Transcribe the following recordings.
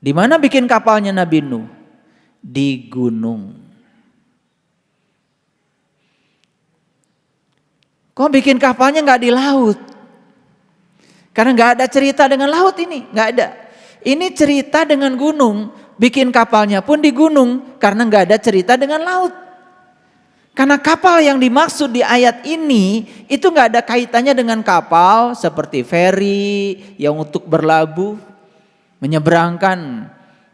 Di mana bikin kapalnya Nabi Nuh? Di gunung. Kok bikin kapalnya nggak di laut? Karena nggak ada cerita dengan laut ini, nggak ada. Ini cerita dengan gunung, bikin kapalnya pun di gunung karena nggak ada cerita dengan laut. Karena kapal yang dimaksud di ayat ini itu nggak ada kaitannya dengan kapal seperti feri yang untuk berlabuh, menyeberangkan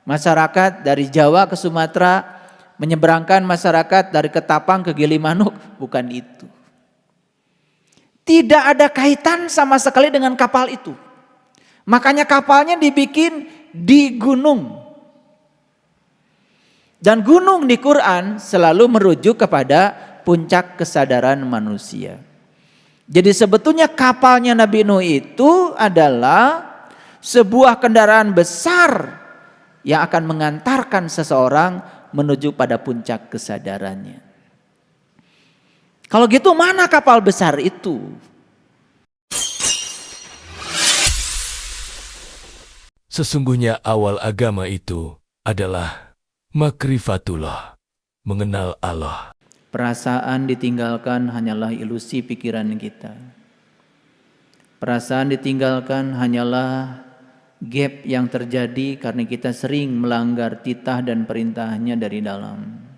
masyarakat dari Jawa ke Sumatera, menyeberangkan masyarakat dari Ketapang ke Gilimanuk, bukan itu. Tidak ada kaitan sama sekali dengan kapal itu. Makanya kapalnya dibikin di gunung. Dan gunung di Quran selalu merujuk kepada puncak kesadaran manusia. Jadi sebetulnya kapalnya Nabi Nuh itu adalah sebuah kendaraan besar yang akan mengantarkan seseorang menuju pada puncak kesadarannya. Kalau gitu mana kapal besar itu? Sesungguhnya awal agama itu adalah makrifatullah, mengenal Allah. Perasaan ditinggalkan hanyalah ilusi pikiran kita. Perasaan ditinggalkan hanyalah gap yang terjadi karena kita sering melanggar titah dan perintahnya dari dalam.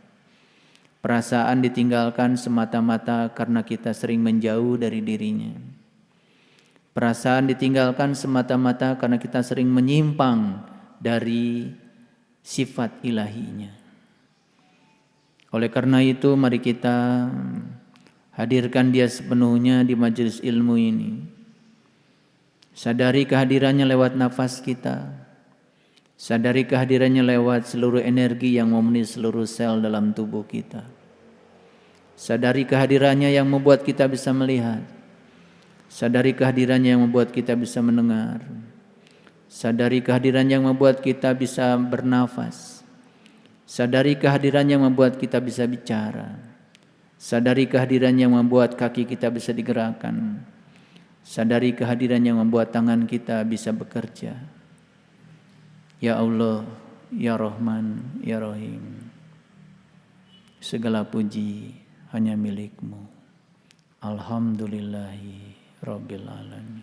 Perasaan ditinggalkan semata-mata karena kita sering menjauh dari dirinya. Perasaan ditinggalkan semata-mata karena kita sering menyimpang dari sifat ilahinya. Oleh karena itu mari kita hadirkan dia sepenuhnya di majelis ilmu ini. Sadari kehadirannya lewat nafas kita. Sadari kehadirannya lewat seluruh energi yang memenuhi seluruh sel dalam tubuh kita. Sadari kehadirannya yang membuat kita bisa melihat. Sadari kehadirannya yang membuat kita bisa mendengar. Sadari kehadirannya yang membuat kita bisa bernafas. Sadari kehadirannya yang membuat kita bisa bicara. Sadari kehadirannya yang membuat kaki kita bisa digerakkan. Sadari kehadirannya yang membuat tangan kita bisa bekerja. Ya Allah, Ya Rahman, Ya Rahim. Segala puji hanya milik-Mu. Alhamdulillahi Rabbil Alamin.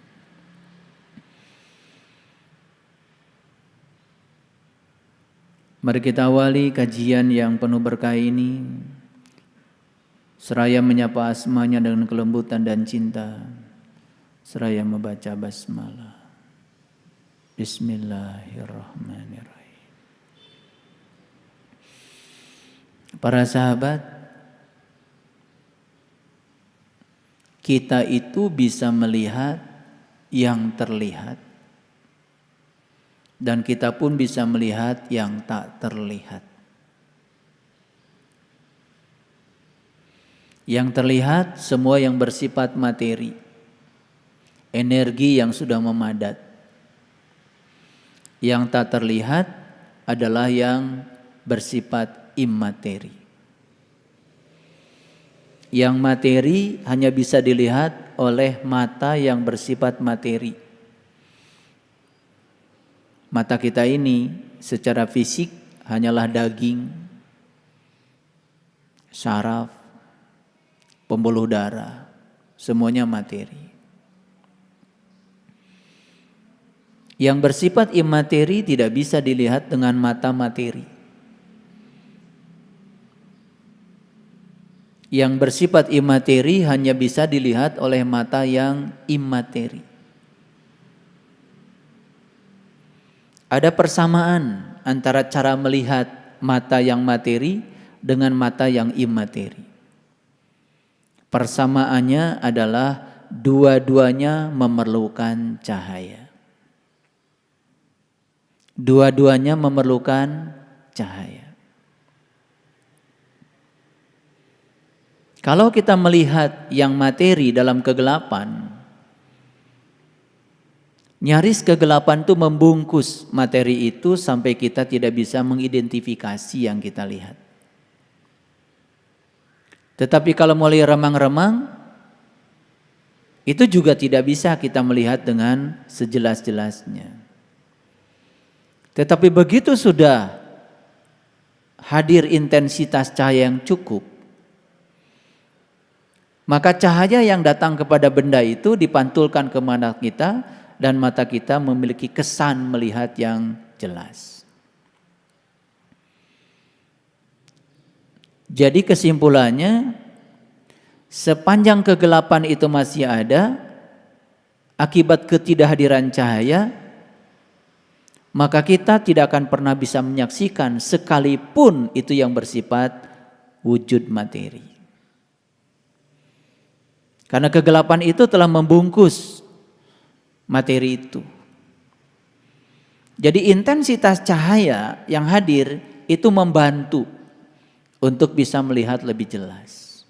Mari kita awali kajian yang penuh berkah ini. Seraya menyapa asmanya dengan kelembutan dan cinta. Seraya membaca basmalah. Bismillahirrahmanirrahim. Para sahabat, kita itu bisa melihat yang terlihat dan kita pun bisa melihat yang tak terlihat. Yang terlihat semua yang bersifat materi, energi yang sudah memadat. Yang tak terlihat adalah yang bersifat imateri. Yang materi hanya bisa dilihat oleh mata yang bersifat materi. Mata kita ini secara fisik hanyalah daging, saraf, pembuluh darah, semuanya materi. Yang bersifat imateri tidak bisa dilihat dengan mata materi. Yang bersifat imateri hanya bisa dilihat oleh mata yang imateri. Ada persamaan antara cara melihat mata yang materi dengan mata yang imateri. Persamaannya adalah dua-duanya memerlukan cahaya. Dua-duanya memerlukan cahaya. Kalau kita melihat yang materi dalam kegelapan, nyaris kegelapan itu membungkus materi itu sampai kita tidak bisa mengidentifikasi yang kita lihat. Tetapi kalau mulai remang-remang, itu juga tidak bisa kita melihat dengan sejelas-jelasnya. Tetapi begitu sudah hadir intensitas cahaya yang cukup, maka cahaya yang datang kepada benda itu dipantulkan ke mata kita, dan mata kita memiliki kesan melihat yang jelas. Jadi kesimpulannya, sepanjang kegelapan itu masih ada akibat ketidakhadiran cahaya, maka kita tidak akan pernah bisa menyaksikan sekalipun itu yang bersifat wujud materi. Karena kegelapan itu telah membungkus materi itu. Jadi intensitas cahaya yang hadir itu membantu untuk bisa melihat lebih jelas.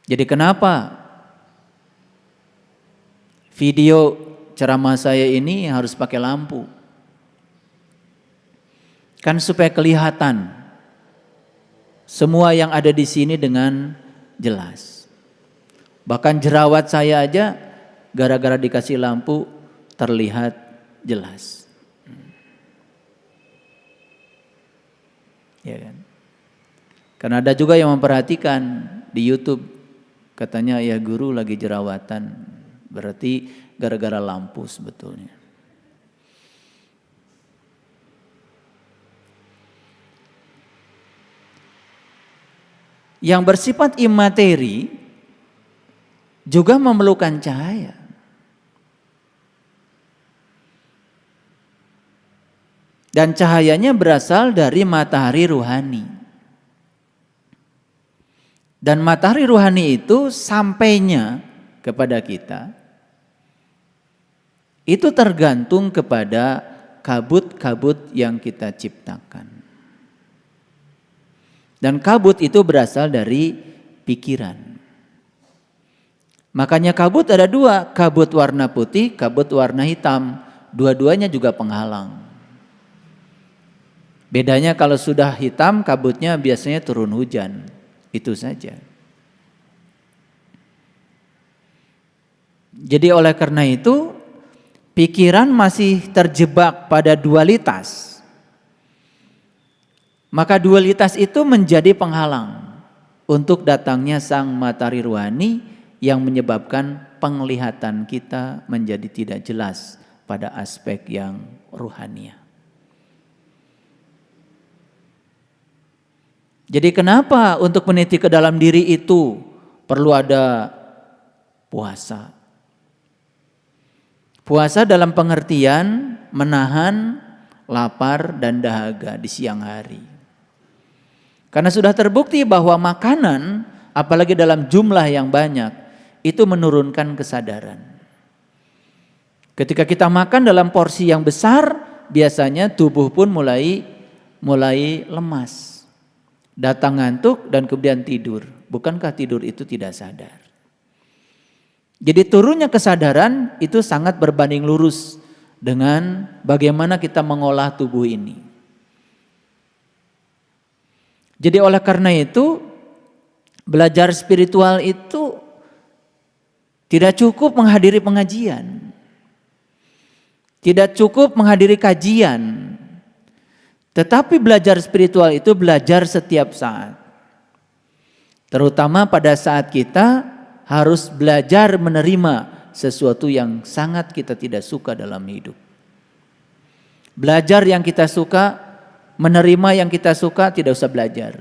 Jadi kenapa video ceramah saya ini harus pakai lampu? Kan supaya kelihatan semua yang ada di sini dengan jelas. Bahkan jerawat saya aja gara-gara dikasih lampu terlihat jelas. Ya kan? Karena ada juga yang memperhatikan di YouTube, katanya ya guru lagi jerawatan, berarti gara-gara lampu sebetulnya. Yang bersifat imateri juga memerlukan cahaya. Dan cahayanya berasal dari matahari ruhani. Dan matahari ruhani itu sampainya kepada kita, itu tergantung kepada kabut-kabut yang kita ciptakan. Dan kabut itu berasal dari pikiran. Makanya kabut ada dua, kabut warna putih, kabut warna hitam. Dua-duanya juga penghalang. Bedanya kalau sudah hitam, kabutnya biasanya turun hujan. Itu saja. Jadi oleh karena itu, pikiran masih terjebak pada dualitas. Maka dualitas itu menjadi penghalang untuk datangnya sang matahari ruhani yang menyebabkan penglihatan kita menjadi tidak jelas pada aspek yang ruhania. Jadi kenapa untuk meniti ke dalam diri itu perlu ada puasa? Puasa dalam pengertian menahan lapar dan dahaga di siang hari. Karena sudah terbukti bahwa makanan, apalagi dalam jumlah yang banyak, itu menurunkan kesadaran. Ketika kita makan dalam porsi yang besar, biasanya tubuh pun mulai lemas. Datang ngantuk dan kemudian tidur. Bukankah tidur itu tidak sadar? Jadi turunnya kesadaran itu sangat berbanding lurus dengan bagaimana kita mengolah tubuh ini. Jadi oleh karena itu, belajar spiritual itu tidak cukup menghadiri pengajian. Tidak cukup menghadiri kajian. Tetapi belajar spiritual itu belajar setiap saat. Terutama pada saat kita harus belajar menerima sesuatu yang sangat kita tidak suka dalam hidup. Belajar yang kita suka, menerima yang kita suka, tidak usah belajar.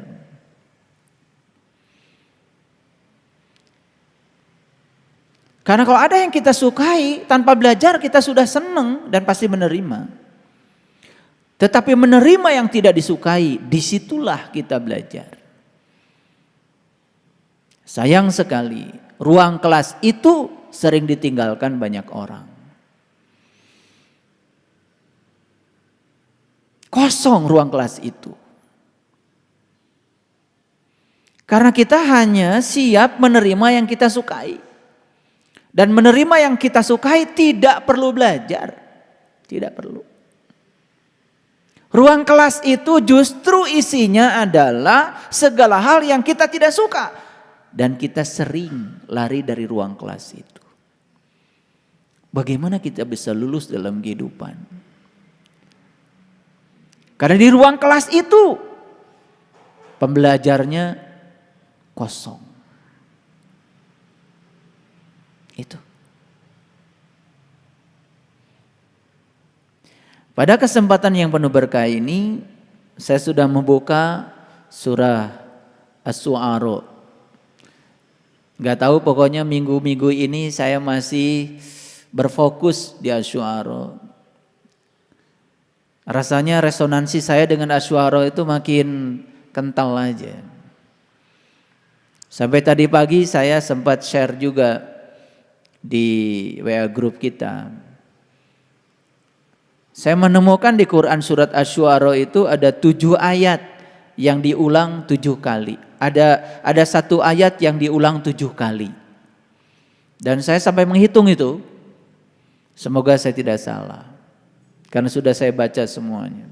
Karena kalau ada yang kita sukai, tanpa belajar kita sudah senang dan pasti menerima. Tetapi menerima yang tidak disukai, disitulah kita belajar. Sayang sekali, ruang kelas itu sering ditinggalkan banyak orang. Kosong ruang kelas itu. Karena kita hanya siap menerima yang kita sukai. Dan menerima yang kita sukai tidak perlu belajar. Tidak perlu. Ruang kelas itu justru isinya adalah segala hal yang kita tidak suka. Dan kita sering lari dari ruang kelas itu. Bagaimana kita bisa lulus dalam kehidupan? Karena di ruang kelas itu pembelajarnya kosong. Itu. Pada kesempatan yang penuh berkah ini, saya sudah membuka surah Asy-Syu'ara. Gak tahu, pokoknya minggu-minggu ini saya masih berfokus di Asy-Syu'ara. Rasanya resonansi saya dengan Asy-Syu'ara itu makin kental aja. Sampai tadi pagi saya sempat share juga di WA grup kita. Saya menemukan di Quran surat Asy-Syu'ara itu ada 7 ayat yang diulang 7 kali. Ada 1 ayat yang diulang 7 kali. Dan saya sampai menghitung itu. Semoga saya tidak salah. Karena sudah saya baca semuanya.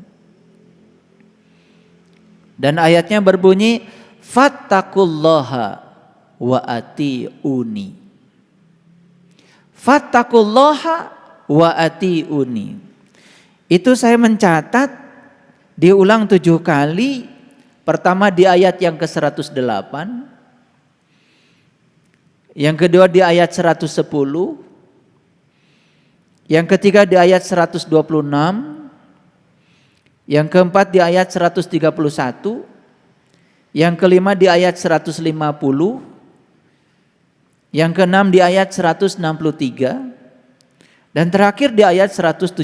Dan ayatnya berbunyi, fattaqullaha wa ati'uni. Fattaqullaha wa ati'uni. Itu saya mencatat diulang 7 kali. Pertama di ayat yang ke-108. Yang kedua di ayat 110. Yang ketiga di ayat 126. Yang keempat di ayat 131. Yang kelima di ayat 150. Yang keenam di ayat 163. Dan terakhir di ayat 179.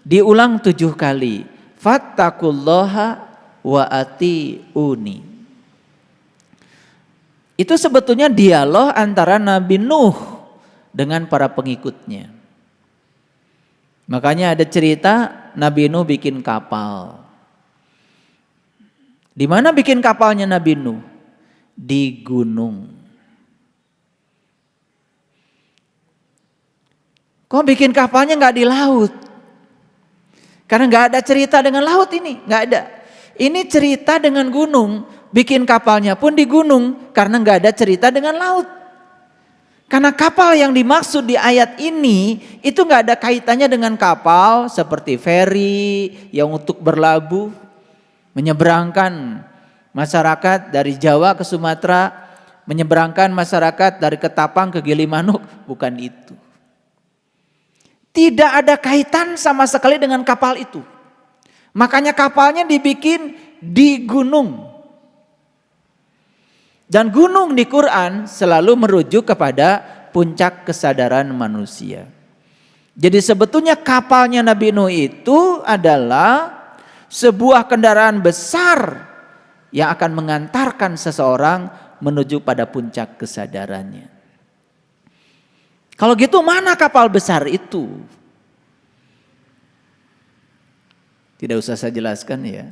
Diulang 7 kali. Fattaqullaha wa ati'uni. Itu sebetulnya dialog antara Nabi Nuh dengan para pengikutnya. Makanya ada cerita Nabi Nuh bikin kapal. Di mana bikin kapalnya Nabi Nuh? Di gunung. Kok bikin kapalnya nggak di laut? Karena nggak ada cerita dengan laut ini, nggak ada. Ini cerita dengan gunung. Bikin kapalnya pun di gunung karena nggak ada cerita dengan laut. Karena kapal yang dimaksud di ayat ini itu nggak ada kaitannya dengan kapal seperti feri yang untuk berlabuh, menyeberangkan masyarakat dari Jawa ke Sumatera, menyeberangkan masyarakat dari Ketapang ke Gilimanuk, bukan itu. Tidak ada kaitan sama sekali dengan kapal itu. Makanya kapalnya dibikin di gunung. Dan gunung di Quran selalu merujuk kepada puncak kesadaran manusia. Jadi sebetulnya kapalnya Nabi Nuh itu adalah sebuah kendaraan besar yang akan mengantarkan seseorang menuju pada puncak kesadarannya. Kalau gitu mana kapal besar itu? Tidak usah saya jelaskan ya.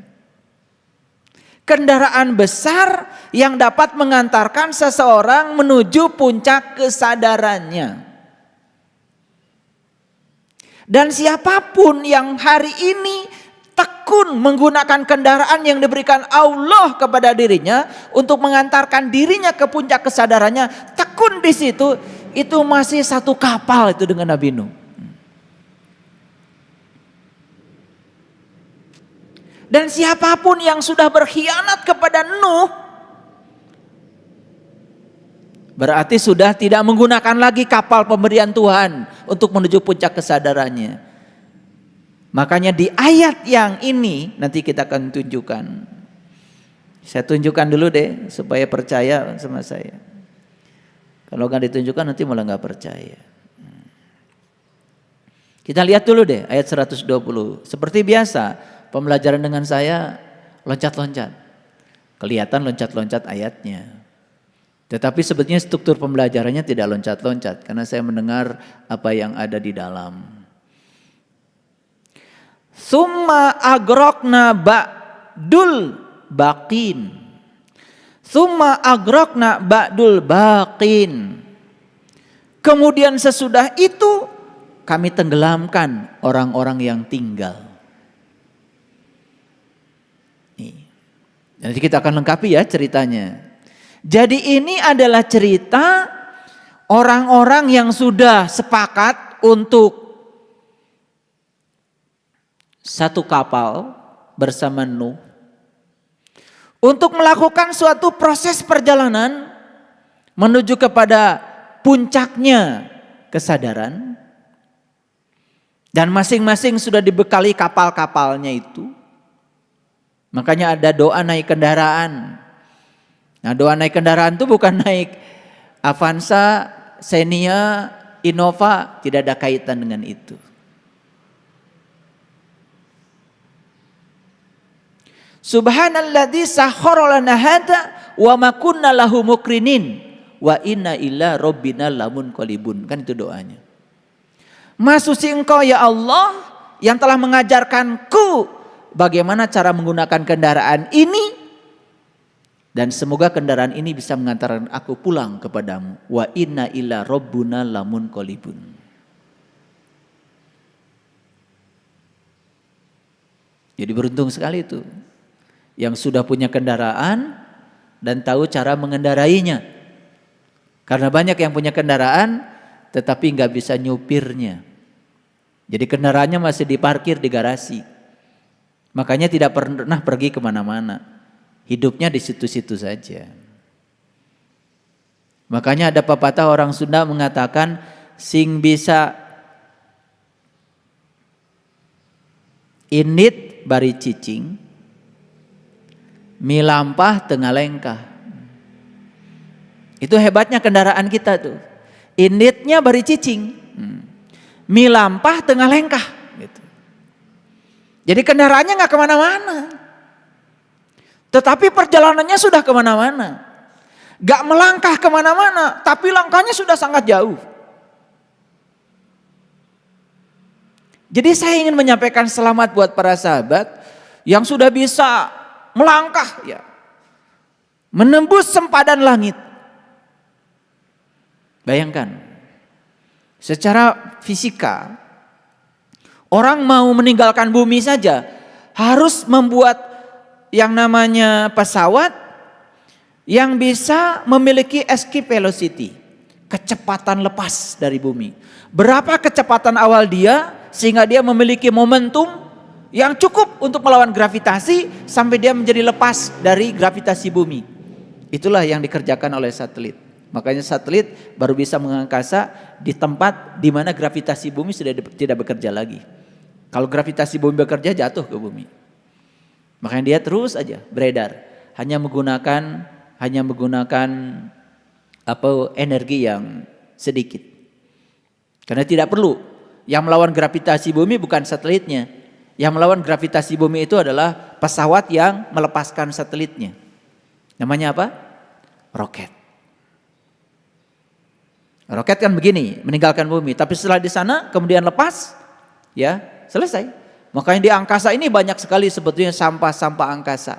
Kendaraan besar yang dapat mengantarkan seseorang menuju puncak kesadarannya. Dan siapapun yang hari ini tekun menggunakan kendaraan yang diberikan Allah kepada dirinya untuk mengantarkan dirinya ke puncak kesadarannya, tekun di situ, itu masih satu kapal itu dengan Nabi Nuh. Dan siapapun yang sudah berkhianat kepada Nuh, berarti sudah tidak menggunakan lagi kapal pemberian Tuhan untuk menuju puncak kesadarannya. Makanya di ayat yang ini nanti kita akan tunjukkan. Saya tunjukkan dulu deh supaya percaya sama saya. Kalau nggak ditunjukkan nanti malah nggak percaya. Kita lihat dulu deh ayat 120. Seperti biasa, pembelajaran dengan saya loncat-loncat. Kelihatan loncat-loncat ayatnya. Tetapi sebetulnya struktur pembelajarannya tidak loncat-loncat. Karena saya mendengar apa yang ada di dalam. Summa agrokna ba'dul baqin. Summa agrokna ba'dul baqin. Kemudian sesudah itu kami tenggelamkan orang-orang yang tinggal. Nanti kita akan lengkapi ya ceritanya. Jadi ini adalah cerita orang-orang yang sudah sepakat untuk satu kapal bersama Nuh untuk melakukan suatu proses perjalanan menuju kepada puncaknya kesadaran, dan masing-masing sudah dibekali kapal-kapalnya itu. Makanya ada doa naik kendaraan. Nah, doa naik kendaraan itu bukan naik Avanza, Xenia, Innova, tidak ada kaitan dengan itu. Subhanalladzi sakhkhara lana hadza wa ma kunna lahu muqrinin wa inna ila rabbina lamunqalibun. Kan itu doanya. Maha suci Engkau ya Allah yang telah mengajarkanku bagaimana cara menggunakan kendaraan ini, dan semoga kendaraan ini bisa mengantarkan aku pulang kepadamu. Wa inna ila rabbuna lamunqalibun. Jadi beruntung sekali itu yang sudah punya kendaraan dan tahu cara mengendarainya. Karena banyak yang punya kendaraan tetapi nggak bisa nyupirnya. Jadi kendaraannya masih diparkir di garasi. Makanya tidak pernah pergi kemana-mana. Hidupnya di situ-situ saja. Makanya ada pepatah orang Sunda mengatakan, sing bisa init bari cicing, milampah tengah lengkah. Itu hebatnya kendaraan kita tuh. Initnya bari cicing, milampah tengah lengkah. Gitu. Jadi kendaraannya nggak kemana-mana. Tetapi perjalanannya sudah kemana-mana. Gak melangkah kemana-mana, tapi langkahnya sudah sangat jauh. Jadi saya ingin menyampaikan selamat buat para sahabat yang sudah bisa melangkah, ya, menembus sempadan langit. Bayangkan, secara fisika, orang mau meninggalkan bumi saja harus membuat yang namanya pesawat yang bisa memiliki escape velocity, kecepatan lepas dari bumi. Berapa kecepatan awal dia sehingga dia memiliki momentum yang cukup untuk melawan gravitasi sampai dia menjadi lepas dari gravitasi bumi. Itulah yang dikerjakan oleh satelit. Makanya satelit baru bisa mengangkasa di tempat di mana gravitasi bumi sudah tidak bekerja lagi. Kalau gravitasi bumi bekerja, jatuh ke bumi. Makanya dia terus aja beredar, hanya menggunakan energi yang sedikit. Karena tidak perlu. Yang melawan gravitasi bumi bukan satelitnya. Yang melawan gravitasi bumi itu adalah pesawat yang melepaskan satelitnya. Namanya apa? Roket. Roket kan begini, meninggalkan bumi, tapi setelah di sana kemudian lepas, ya selesai. Makanya di angkasa ini banyak sekali sebetulnya sampah-sampah angkasa.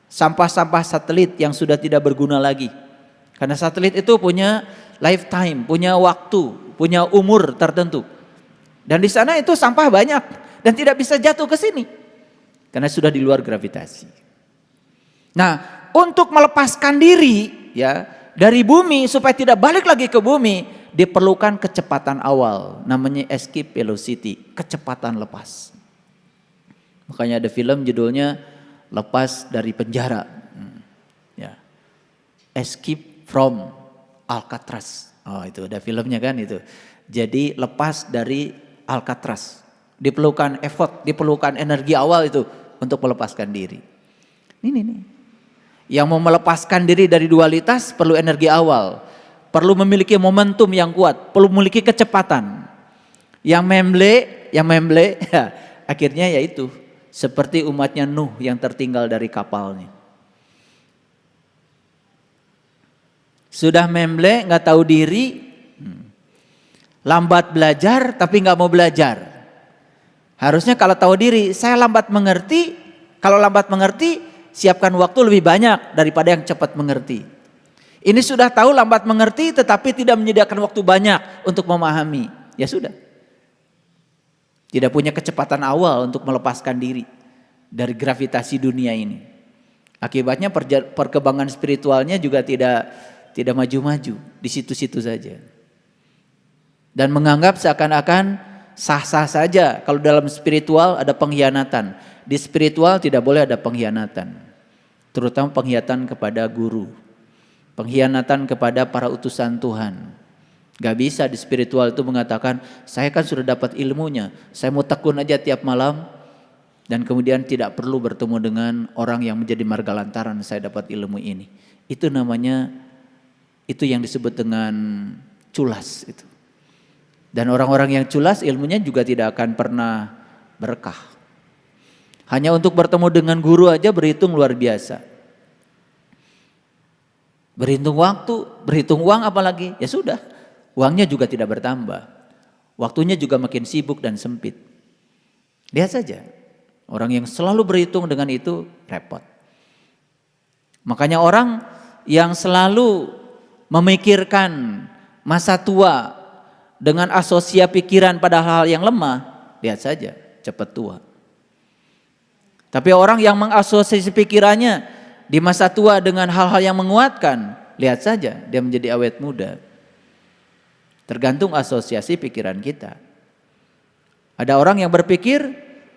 Sampah-sampah satelit yang sudah tidak berguna lagi. Karena satelit itu punya lifetime, punya waktu, punya umur tertentu. Dan di sana itu sampah banyak dan tidak bisa jatuh ke sini. Karena sudah di luar gravitasi. Nah, untuk melepaskan diri ya dari bumi supaya tidak balik lagi ke bumi, diperlukan kecepatan awal, namanya escape velocity, kecepatan lepas. Makanya ada film judulnya Lepas dari Penjara, ya, Escape from Alcatraz. Oh itu ada filmnya kan itu. Jadi lepas dari Alcatraz, diperlukan effort, diperlukan energi awal itu untuk melepaskan diri. Ini nih, yang mau melepaskan diri dari dualitas perlu energi awal, perlu memiliki momentum yang kuat, perlu memiliki kecepatan. Yang memble, ya, akhirnya yaitu seperti umatnya Nuh yang tertinggal dari kapalnya. Sudah memble, nggak tahu diri, lambat belajar tapi nggak mau belajar. Harusnya kalau tahu diri, saya lambat mengerti. Kalau lambat mengerti, siapkan waktu lebih banyak daripada yang cepat mengerti. Ini sudah tahu lambat mengerti tetapi tidak menyediakan waktu banyak untuk memahami. Ya sudah. Tidak punya kecepatan awal untuk melepaskan diri dari gravitasi dunia ini. Akibatnya perkembangan spiritualnya juga tidak maju-maju, di situ-situ saja. Dan menganggap seakan-akan sah-sah saja kalau dalam spiritual ada pengkhianatan. Di spiritual tidak boleh ada pengkhianatan. Terutama pengkhianatan kepada guru. Pengkhianatan kepada para utusan Tuhan. Gak bisa di spiritual itu mengatakan, saya kan sudah dapat ilmunya, saya mau tekun aja tiap malam, dan kemudian tidak perlu bertemu dengan orang yang menjadi marga lantaran saya dapat ilmu ini. Itu namanya, itu yang disebut dengan culas itu. Dan orang-orang yang culas ilmunya juga tidak akan pernah berkah. Hanya untuk bertemu dengan guru aja berhitung luar biasa. Berhitung waktu, berhitung uang apalagi, ya sudah. Uangnya juga tidak bertambah. Waktunya juga makin sibuk dan sempit. Lihat saja, orang yang selalu berhitung dengan itu repot. Makanya orang yang selalu memikirkan masa tua dengan asosiasi pikiran pada hal yang lemah, lihat saja, cepat tua. Tapi orang yang mengasosiasi pikirannya di masa tua dengan hal-hal yang menguatkan, lihat saja, dia menjadi awet muda. Tergantung asosiasi pikiran kita. Ada orang yang berpikir,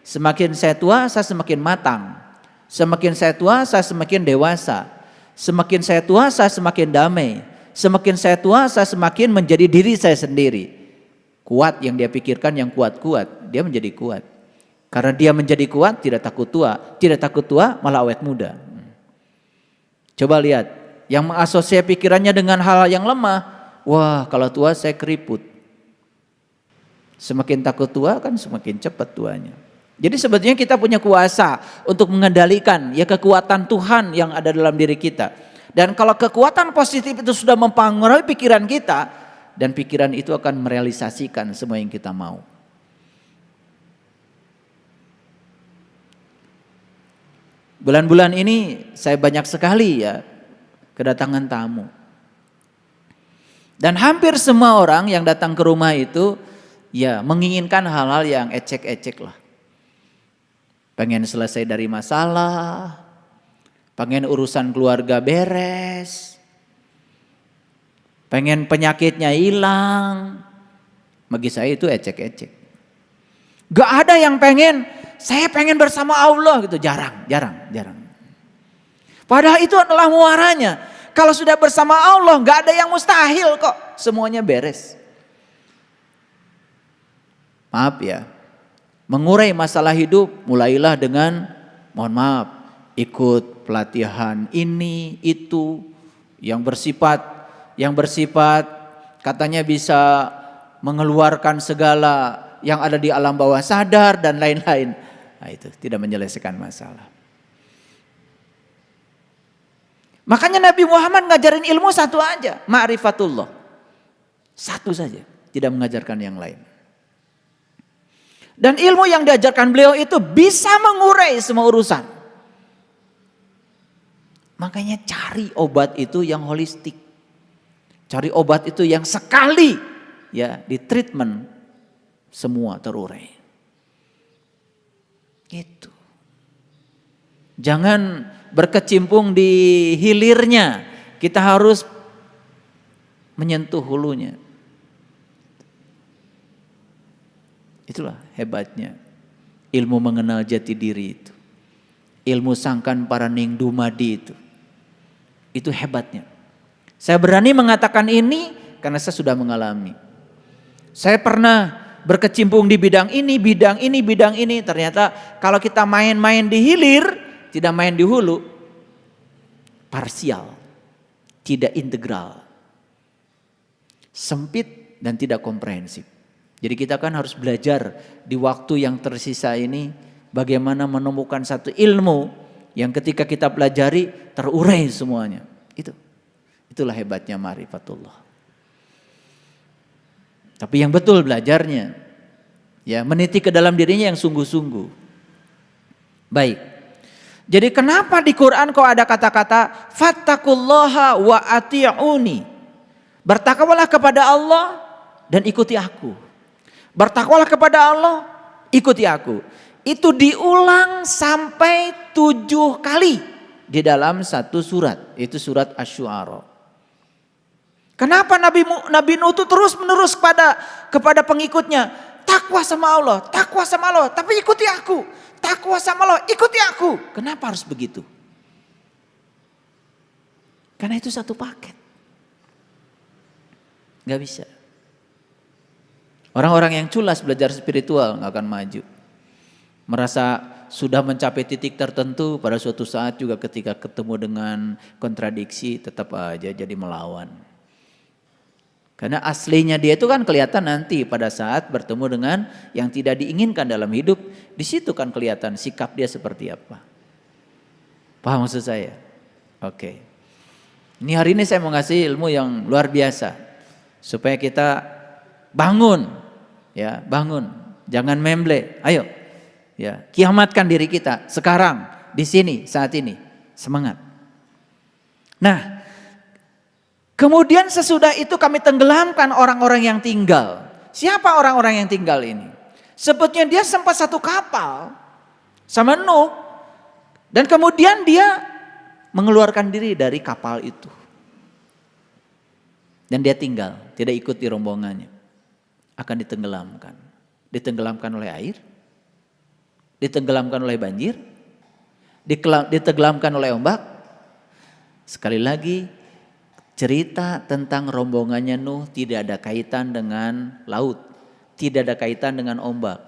semakin saya tua, saya semakin matang. Semakin saya tua, saya semakin dewasa. Semakin saya tua, saya semakin damai. Semakin saya tua, saya semakin menjadi diri saya sendiri. Kuat yang dia pikirkan, yang kuat-kuat, dia menjadi kuat. Karena dia menjadi kuat, tidak takut tua. Tidak takut tua, malah awet muda. Coba lihat, yang mengasosiasi pikirannya dengan hal yang lemah, wah kalau tua saya keriput. Semakin takut tua kan semakin cepat tuanya. Jadi sebetulnya kita punya kuasa untuk mengendalikan ya kekuatan Tuhan yang ada dalam diri kita. Dan kalau kekuatan positif itu sudah mempengaruhi pikiran kita, dan pikiran itu akan merealisasikan semua yang kita mau. Bulan-bulan ini saya banyak sekali ya kedatangan tamu. Dan hampir semua orang yang datang ke rumah itu ya menginginkan hal-hal yang ecek-ecek lah. Pengen selesai dari masalah, pengen urusan keluarga beres, pengen penyakitnya hilang. Bagi saya itu ecek-ecek. Gak ada yang pengen, saya pengen bersama Allah gitu, jarang. Padahal itu adalah muaranya. Kalau sudah bersama Allah gak ada yang mustahil kok, semuanya beres. Maaf ya, mengurai masalah hidup mulailah dengan mohon maaf, ikut pelatihan ini itu yang bersifat katanya bisa mengeluarkan segala yang ada di alam bawah sadar dan lain-lain. Nah, itu tidak menyelesaikan masalah. Makanya Nabi Muhammad ngajarin ilmu satu aja, ma'rifatullah. Satu saja, tidak mengajarkan yang lain. Dan ilmu yang diajarkan beliau itu bisa mengurai semua urusan. Makanya cari obat itu yang holistik. Cari obat itu yang sekali ya di treatment semua terurai. Gitu. Jangan berkecimpung di hilirnya, kita harus menyentuh hulunya. Itulah hebatnya ilmu mengenal jati diri itu. Ilmu sangkan paraning dumadi itu hebatnya. Saya berani mengatakan ini karena saya sudah mengalami. Saya pernah berkecimpung di bidang ini. Ternyata kalau kita main-main di hilir, tidak main di hulu, parsial, tidak integral, sempit dan tidak komprehensif. Jadi kita kan harus belajar di waktu yang tersisa ini bagaimana menemukan satu ilmu yang ketika kita pelajari terurai semuanya. Itulah hebatnya ma'rifatullah. Tapi yang betul belajarnya, ya meniti ke dalam dirinya yang sungguh-sungguh. Baik. Jadi kenapa di Quran kok ada kata-kata fattaqullaha wa ati'uni? Bertakwalah kepada Allah dan ikuti aku. Bertakwalah kepada Allah, ikuti aku. Itu diulang sampai 7 kali di dalam satu surat, itu surat Asy-Syu'ara. Kenapa Nabi Nuh itu terus menerus kepada pengikutnya, takwa sama Allah, takwa sama Allah, tapi ikuti aku. Takwa sama Allah, ikuti aku. Kenapa harus begitu? Karena itu satu paket. Gak bisa. Orang-orang yang culas belajar spiritual gak akan maju. Merasa sudah mencapai titik tertentu, pada suatu saat juga ketika ketemu dengan kontradiksi tetap aja jadi melawan. Karena aslinya dia itu kan kelihatan nanti pada saat bertemu dengan yang tidak diinginkan dalam hidup. Di situ kan kelihatan sikap dia seperti apa. Paham maksud saya? Oke. Ini hari ini saya mau ngasih ilmu yang luar biasa. Supaya kita bangun. Ya, bangun. Jangan memble. Ayo. Ya, kiamatkan diri kita sekarang, di sini, saat ini. Semangat. Nah, kemudian sesudah itu kami tenggelamkan orang-orang yang tinggal. Siapa orang-orang yang tinggal ini? Sebetulnya dia sempat satu kapal sama Nuh. Dan kemudian dia mengeluarkan diri dari kapal itu. Dan dia tinggal, tidak ikut di rombongannya. Akan ditenggelamkan. Ditenggelamkan oleh air. Ditenggelamkan oleh banjir. Ditenggelamkan oleh ombak. Sekali lagi, cerita tentang rombongannya Nuh tidak ada kaitan dengan laut, tidak ada kaitan dengan ombak.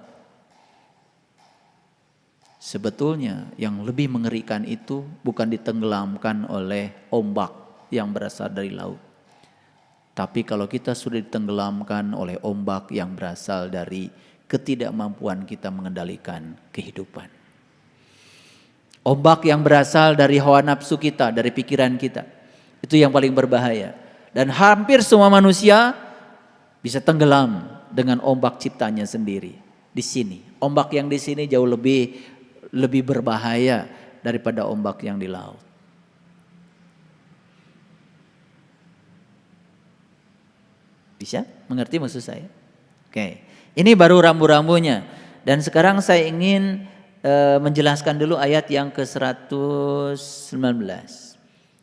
Sebetulnya yang lebih mengerikan itu bukan ditenggelamkan oleh ombak yang berasal dari laut. Tapi kalau kita sudah ditenggelamkan oleh ombak yang berasal dari ketidakmampuan kita mengendalikan kehidupan. Ombak yang berasal dari hawa nafsu kita, dari pikiran kita. Itu yang paling berbahaya. Dan hampir semua manusia bisa tenggelam dengan ombak ciptanya sendiri. Di sini. Ombak yang di sini jauh lebih berbahaya daripada ombak yang di laut. Bisa mengerti maksud saya? Oke. Ini baru rambu-rambunya. Dan sekarang saya ingin menjelaskan dulu ayat yang ke-119.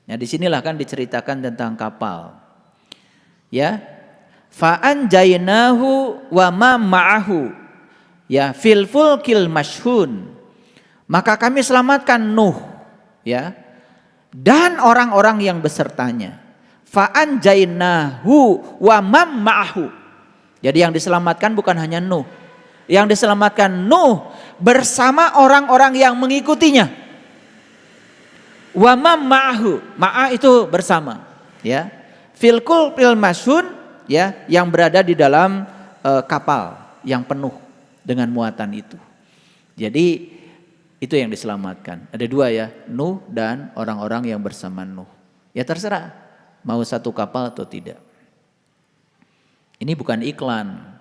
Nah, disinilah kan diceritakan tentang kapal. Ya. Fa'an jainahu wa ma ma'ahu. Ya, fil fulkil mashhun. Maka kami selamatkan Nuh, ya. Dan orang-orang yang besertanya. Fa'an jainahu wa ma ma'ahu. Jadi yang diselamatkan bukan hanya Nuh. Yang diselamatkan Nuh bersama orang-orang yang mengikutinya. Wa ma ma'ahu. Ma'a itu bersama, ya. Filkul fil mashhun, ya, yang berada di dalam kapal yang penuh dengan muatan itu. Jadi itu yang diselamatkan. Ada dua ya, Nuh dan orang-orang yang bersama Nuh. Ya terserah mau satu kapal atau tidak. Ini bukan iklan.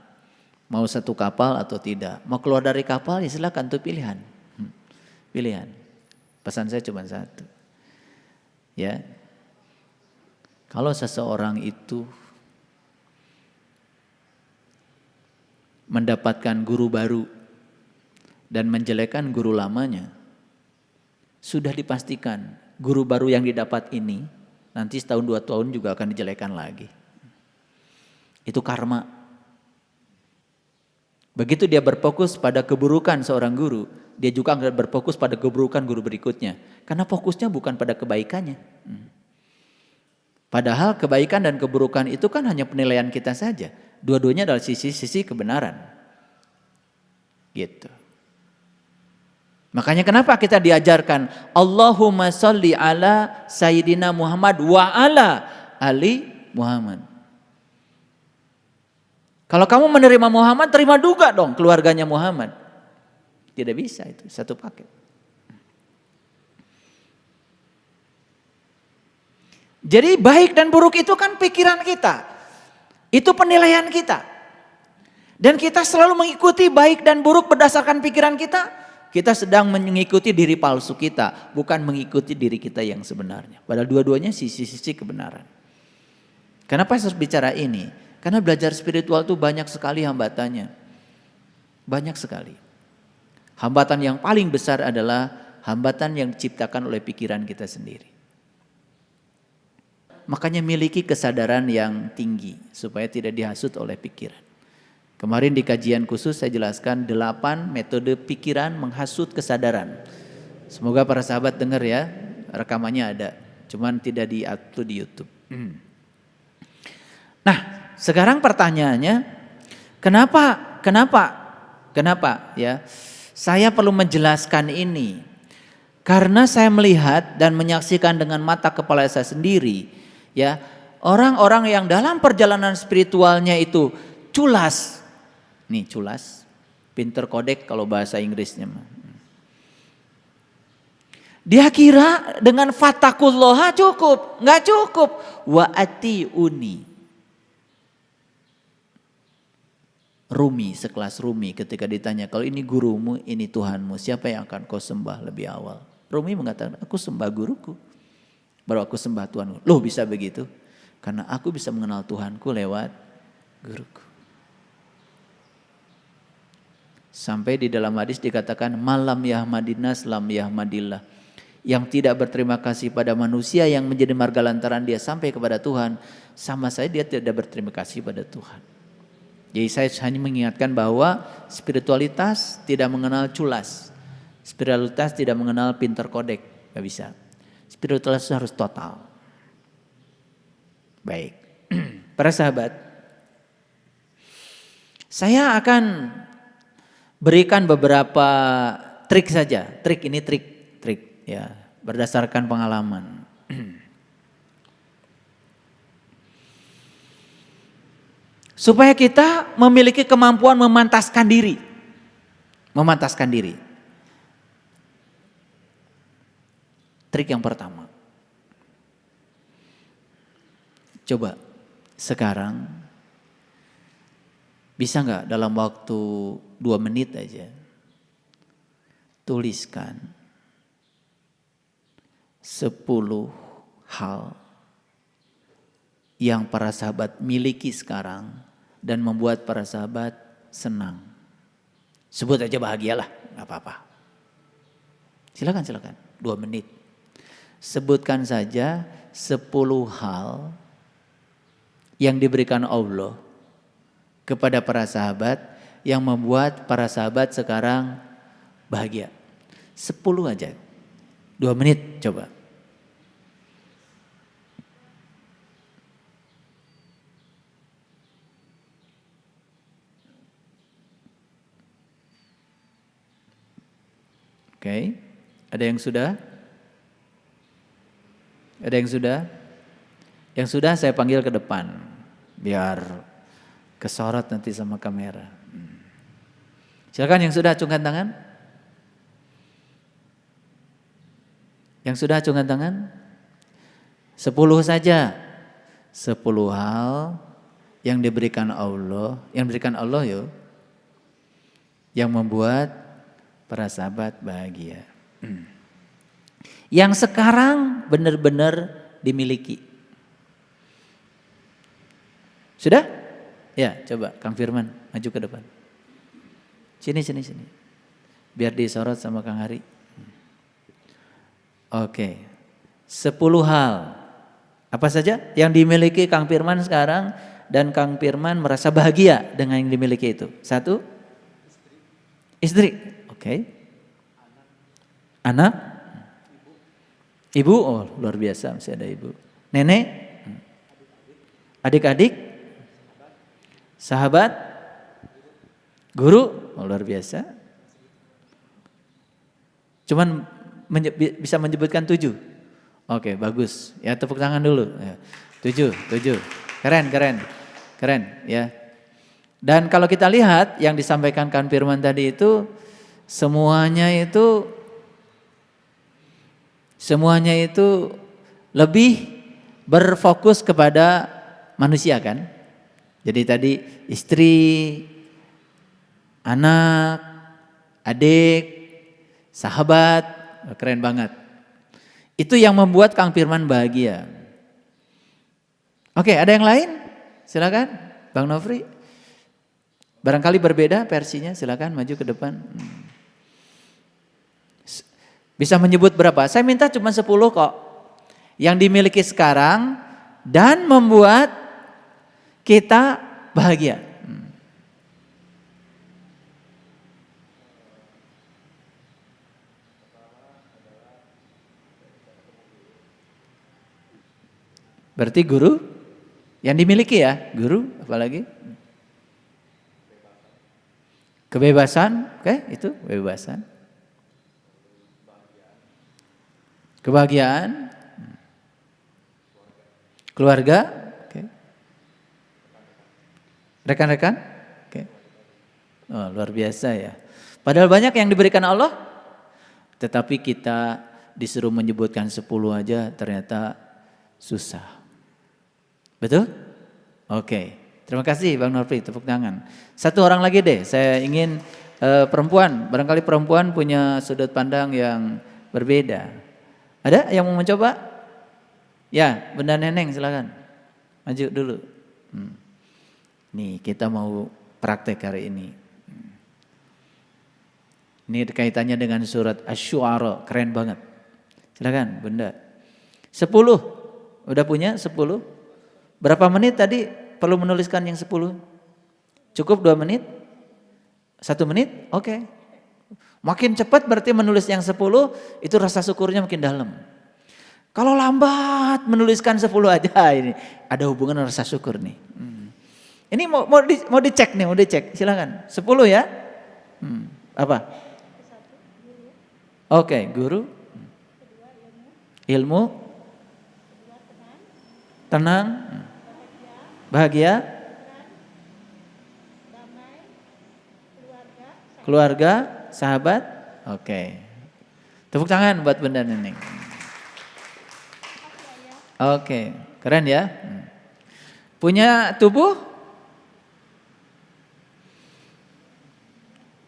Mau satu kapal atau tidak. Mau keluar dari kapal ya silakan, itu pilihan. Pilihan. Pesan saya cuma satu. Ya. Kalau seseorang itu mendapatkan guru baru dan menjelekkan guru lamanya, sudah dipastikan guru baru yang didapat ini nanti setahun 2 tahun juga akan dijelekan lagi. Itu karma. Begitu dia berfokus pada keburukan seorang guru, dia juga akan berfokus pada keburukan guru berikutnya. Karena fokusnya bukan pada kebaikannya. Padahal kebaikan dan keburukan itu kan hanya penilaian kita saja. Dua-duanya adalah sisi-sisi kebenaran. Gitu. Makanya kenapa kita diajarkan Allahumma sholli ala Sayyidina Muhammad wa ala ali Muhammad. Kalau kamu menerima Muhammad, terima juga dong keluarganya Muhammad. Tidak bisa itu, satu paket. Jadi baik dan buruk itu kan pikiran kita. Itu penilaian kita. Dan kita selalu mengikuti baik dan buruk berdasarkan pikiran kita. Kita sedang mengikuti diri palsu kita, bukan mengikuti diri kita yang sebenarnya. Padahal dua-duanya sisi-sisi kebenaran. Kenapa saya harus bicara ini? Karena belajar spiritual itu banyak sekali hambatannya. Banyak sekali. Hambatan yang paling besar adalah hambatan yang diciptakan oleh pikiran kita sendiri. Makanya miliki kesadaran yang tinggi supaya tidak dihasut oleh pikiran. Kemarin di kajian khusus saya jelaskan 8 metode pikiran menghasut kesadaran. Semoga para sahabat dengar ya, rekamannya ada, cuman tidak di-upload di YouTube. Nah, sekarang pertanyaannya, kenapa ya? Saya perlu menjelaskan ini. Karena saya melihat dan menyaksikan dengan mata kepala saya sendiri, ya, orang-orang yang dalam perjalanan spiritualnya itu culas. Nih culas, pinter kodek kalau bahasa Inggrisnya. Dia kira dengan fatakulloha cukup, nggak cukup. Wa atiuni. Rumi, sekelas Rumi ketika ditanya, kalau ini gurumu, ini Tuhanmu, siapa yang akan kau sembah lebih awal? Rumi mengatakan, aku sembah guruku, baru aku sembah Tuhanku. Loh bisa begitu? Karena aku bisa mengenal Tuhanku lewat guruku. Sampai di dalam hadis dikatakan malam yahmadinas lam yahmadillah. Yang tidak berterima kasih pada manusia yang menjadi marga lantaran dia sampai kepada Tuhan, sama saya dia tidak berterima kasih pada Tuhan. Jadi saya hanya mengingatkan bahwa spiritualitas tidak mengenal culas. Spiritualitas tidak mengenal pinter kodek, gak bisa. Spiritualitas harus total. Baik, para sahabat, saya akan berikan beberapa trik saja. Trik ini trik ya, berdasarkan pengalaman. Supaya kita memiliki kemampuan memantaskan diri. Memantaskan diri. Trik yang pertama. Coba sekarang bisa nggak dalam waktu 2 menit aja tuliskan 10 hal yang para sahabat miliki sekarang dan membuat para sahabat senang. Sebut aja bahagialah, nggak apa-apa. Silakan 2 menit. Sebutkan saja 10 hal yang diberikan Allah kepada para sahabat yang membuat para sahabat sekarang bahagia. 10 aja. 2 menit coba. Oke, ada yang sudah? Ada yang sudah? Yang sudah saya panggil ke depan, biar kesorot nanti sama kamera. Silakan yang sudah acungkan tangan. Yang sudah acungkan tangan. 10 saja. 10 hal yang diberikan Allah, yo, yang membuat para sahabat bahagia. Yang sekarang benar-benar dimiliki. Sudah? Ya, coba Kang Firman maju ke depan. Sini. Biar disorot sama Kang Hari. Oke. 10 hal. Apa saja yang dimiliki Kang Firman sekarang dan Kang Firman merasa bahagia dengan yang dimiliki itu? 1. Istri. Oke. Anak. Ibu. Oh, luar biasa masih ada ibu. Nenek. Adik-adik. Sahabat. Guru. Oh, luar biasa. Cuman bisa menyebutkan 7. Oke, bagus. Ya, tepuk tangan dulu. 7. Keren ya. Dan kalau kita lihat yang disampaikan Kang Firman tadi itu semuanya itu lebih berfokus kepada manusia kan. Jadi tadi istri, anak, adik, sahabat, keren banget. Itu yang membuat Kang Firman bahagia. Oke, ada yang lain? Silakan, Bang Nofri. Barangkali berbeda versinya, silakan maju ke depan. Bisa menyebut berapa? Saya minta cuma 10 kok. Yang dimiliki sekarang dan membuat kita bahagia. Berarti guru yang dimiliki ya, guru apalagi? Kebebasan, oke, itu kebebasan. Kebahagiaan, keluarga, oke. Rekan-rekan, oke. Oh, luar biasa ya. Padahal banyak yang diberikan Allah, tetapi kita disuruh menyebutkan 10 aja ternyata susah. Betul? Oke. Terima kasih Bang Nurfi, tepuk tangan. Satu orang lagi deh, saya ingin perempuan, barangkali perempuan punya sudut pandang yang berbeda. Ada yang mau mencoba? Ya, Bunda Neneng silakan. Maju dulu. Nih, kita mau praktek hari ini. Ini kaitannya dengan surat Asy-Syu'ara, keren banget. Silakan, Bunda. 10. Udah punya 10? Berapa menit tadi perlu menuliskan yang 10? Cukup 2 menit? 1 menit? Oke. Makin cepat berarti menulis yang 10, itu rasa syukurnya makin dalam. Kalau lambat menuliskan 10 aja, ini ada hubungan rasa syukur nih. Ini mau dicek nih, mau dicek. Silakan. 10 ya? Apa? Oke, guru. Ilmu. Tenang. Bahagia. Keluarga, sahabat. Oke. Tepuk tangan buat Bunda Neneng. Oke, keren ya. Punya tubuh?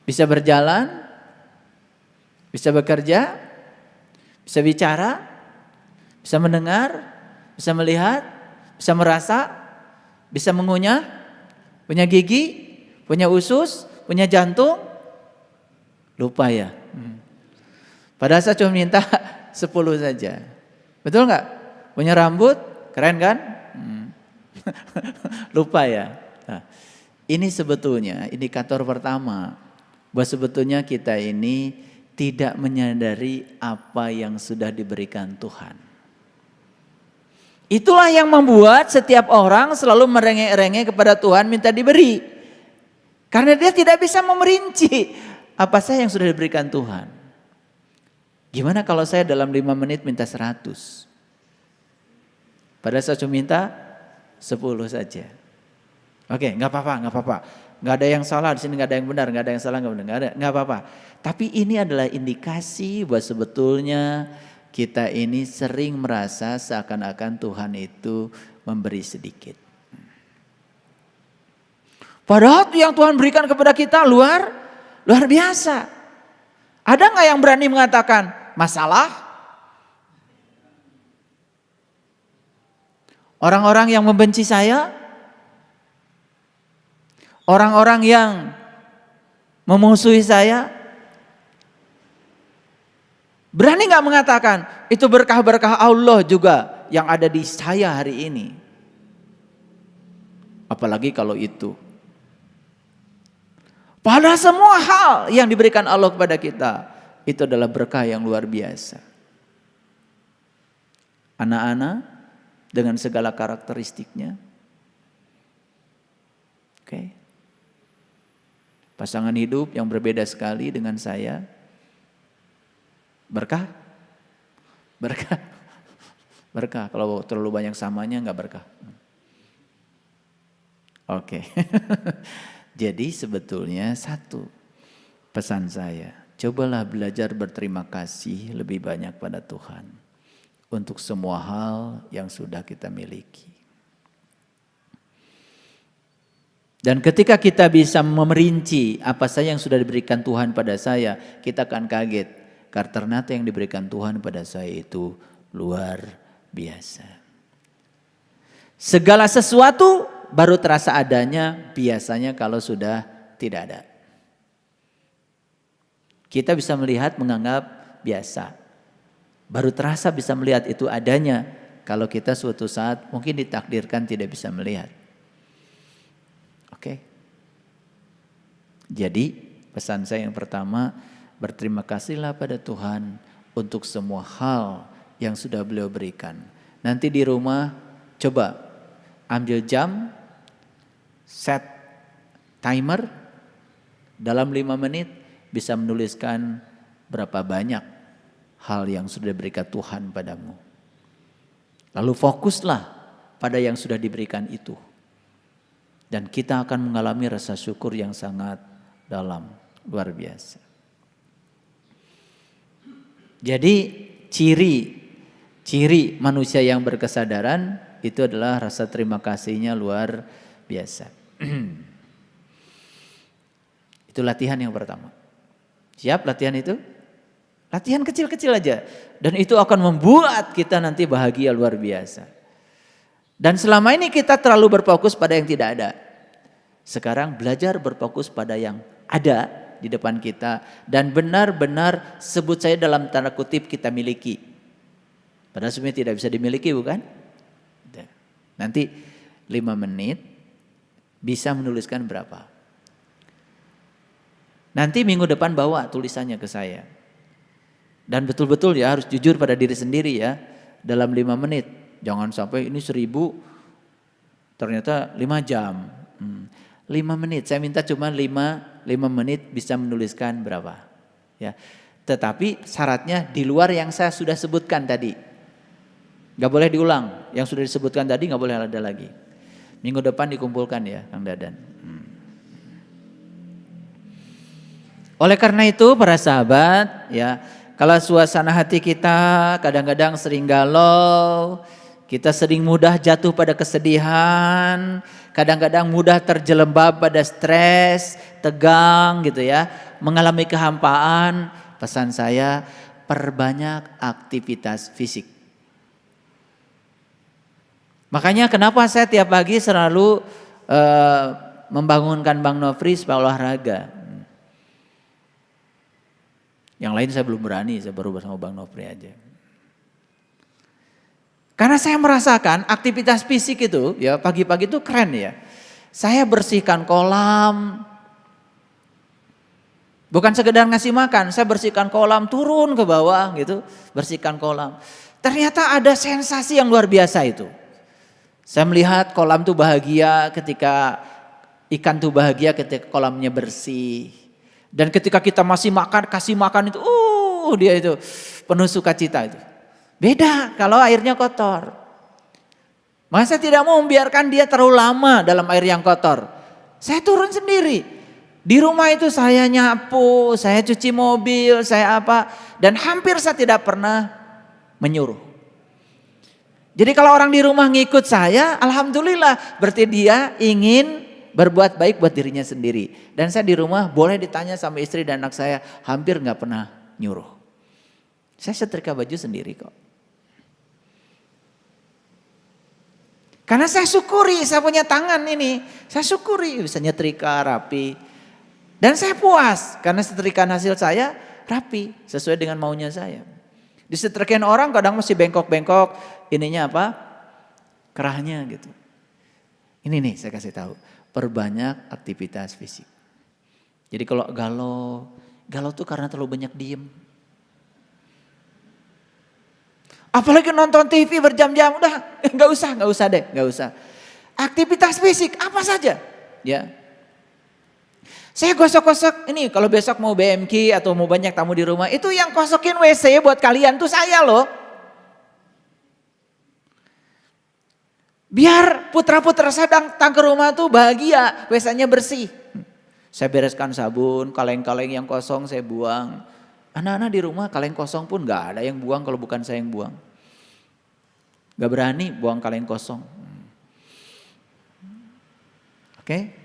Bisa berjalan? Bisa bekerja? Bisa bicara? Bisa mendengar? Bisa melihat? Bisa merasa? Bisa mengunyah? Punya gigi? Punya usus? Punya jantung? Lupa ya. Padahal saya cuma minta 10 saja. Betul nggak? Punya rambut? Keren kan? Lupa ya. Nah, ini sebetulnya indikator pertama bahwa sebetulnya kita ini tidak menyadari apa yang sudah diberikan Tuhan. Itulah yang membuat setiap orang selalu merengek-rengek kepada Tuhan minta diberi. Karena dia tidak bisa memerinci apa saja yang sudah diberikan Tuhan. Gimana kalau saya dalam 5 menit minta 100? Padahal saya cuma minta 10 saja. Oke, nggak apa-apa. Nggak ada yang salah di sini, nggak ada yang benar, nggak ada yang salah, nggak apa-apa. Tapi ini adalah indikasi bahwa sebetulnya kita ini sering merasa seakan-akan Tuhan itu memberi sedikit. Padahal yang Tuhan berikan kepada kita luar biasa. Ada nggak yang berani mengatakan masalah? Orang-orang yang membenci saya, orang-orang yang memusuhi saya, berani nggak mengatakan itu berkah-berkah Allah juga yang ada di saya hari ini? Apalagi kalau itu. Padahal semua hal yang diberikan Allah kepada kita itu adalah berkah yang luar biasa. Anak-anak dengan segala karakteristiknya. Oke. Pasangan hidup yang berbeda sekali dengan saya. Berkah? Berkah. Berkah. Kalau terlalu banyak samanya enggak berkah. Oke. Jadi sebetulnya satu pesan saya. Cobalah belajar berterima kasih lebih banyak pada Tuhan. Untuk semua hal yang sudah kita miliki. Dan ketika kita bisa memerinci apa saja yang sudah diberikan Tuhan pada saya, kita akan kaget. Karena ternyata yang diberikan Tuhan pada saya itu luar biasa. Segala sesuatu baru terasa adanya biasanya kalau sudah tidak ada. Kita bisa melihat, menganggap biasa. Baru terasa bisa melihat itu adanya kalau kita suatu saat mungkin ditakdirkan tidak bisa melihat. Oke. Jadi pesan saya yang pertama, berterima kasihlah pada Tuhan untuk semua hal yang sudah beliau berikan. Nanti di rumah Coba ambil jam, set timer, dalam 5 menit bisa menuliskan berapa banyak hal yang sudah diberikan Tuhan padamu. Lalu fokuslah pada yang sudah diberikan itu. Dan kita akan mengalami rasa syukur yang sangat dalam, luar biasa. Jadi ciri manusia yang berkesadaran itu adalah rasa terima kasihnya luar biasa. Itu latihan yang pertama. Siap latihan itu? Latihan kecil-kecil aja. Dan itu akan membuat kita nanti bahagia luar biasa. Dan selama ini kita terlalu berfokus pada yang tidak ada. Sekarang belajar berfokus pada yang ada di depan kita. Dan benar-benar sebut saya dalam tanda kutip kita miliki. Padahal sebenarnya tidak bisa dimiliki, bukan? Nanti 5 menit bisa menuliskan berapa. Nanti minggu depan bawa tulisannya ke saya. Dan betul-betul ya harus jujur pada diri sendiri ya. Dalam 5 menit. Jangan sampai ini 1000 ternyata 5 jam. 5 menit. Saya minta cuma 5 menit bisa menuliskan berapa. Ya. Tetapi syaratnya di luar yang saya sudah sebutkan tadi. Gak boleh diulang. Yang sudah disebutkan tadi gak boleh ada lagi. Minggu depan dikumpulkan ya Kang Dadan. Oleh karena itu para sahabat ya, kalau suasana hati kita kadang-kadang sering galau, kita sering mudah jatuh pada kesedihan, kadang-kadang mudah terjelembab pada stres, tegang gitu ya, mengalami kehampaan, pesan saya perbanyak aktivitas fisik. Makanya kenapa saya tiap pagi selalu membangunkan Bang Nofri supaya olahraga. Yang lain saya belum berani, saya baru bersama Bang Nofri aja. Karena saya merasakan aktivitas fisik itu ya pagi-pagi itu keren ya. Saya bersihkan kolam. Bukan sekedar ngasih makan, saya bersihkan kolam, turun ke bawah gitu, bersihkan kolam. Ternyata ada sensasi yang luar biasa itu. Saya melihat kolam tuh bahagia ketika ikan tuh bahagia ketika kolamnya bersih. Dan ketika kita masih makan, kasih makan itu, dia itu penuh sukacita itu. Beda kalau airnya kotor. Maka saya tidak mau membiarkan dia terlalu lama dalam air yang kotor. Saya turun sendiri. Di rumah itu saya nyapu, saya cuci mobil, saya apa. Dan hampir saya tidak pernah menyuruh. Jadi kalau orang di rumah ngikut saya, alhamdulillah berarti dia ingin berbuat baik buat dirinya sendiri. Dan saya di rumah boleh ditanya sama istri dan anak saya, hampir gak pernah nyuruh. Saya setrika baju sendiri kok. Karena saya syukuri, saya punya tangan ini. Saya syukuri bisa nyetrika rapi. Dan saya puas karena setrikaan hasil saya rapi sesuai dengan maunya saya. Disetrikain orang kadang masih bengkok-bengkok, ininya apa? Kerahnya gitu. Ini nih saya kasih tahu, perbanyak aktivitas fisik. Jadi kalau galau tuh karena terlalu banyak diem. Apalagi nonton TV berjam-jam, udah nggak usah deh, nggak usah. Aktivitas fisik apa saja, ya. Saya gosok-gosok ini kalau besok mau BMK atau mau banyak tamu di rumah, itu yang kosokin WC buat kalian tuh saya loh. Biar putra-putra saya datang ke rumah tuh bahagia, WC-nya bersih. Saya bereskan sabun, kaleng-kaleng yang kosong saya buang. Anak-anak di rumah kaleng kosong pun gak ada yang buang kalau bukan saya yang buang. Gak berani buang kaleng kosong. Oke?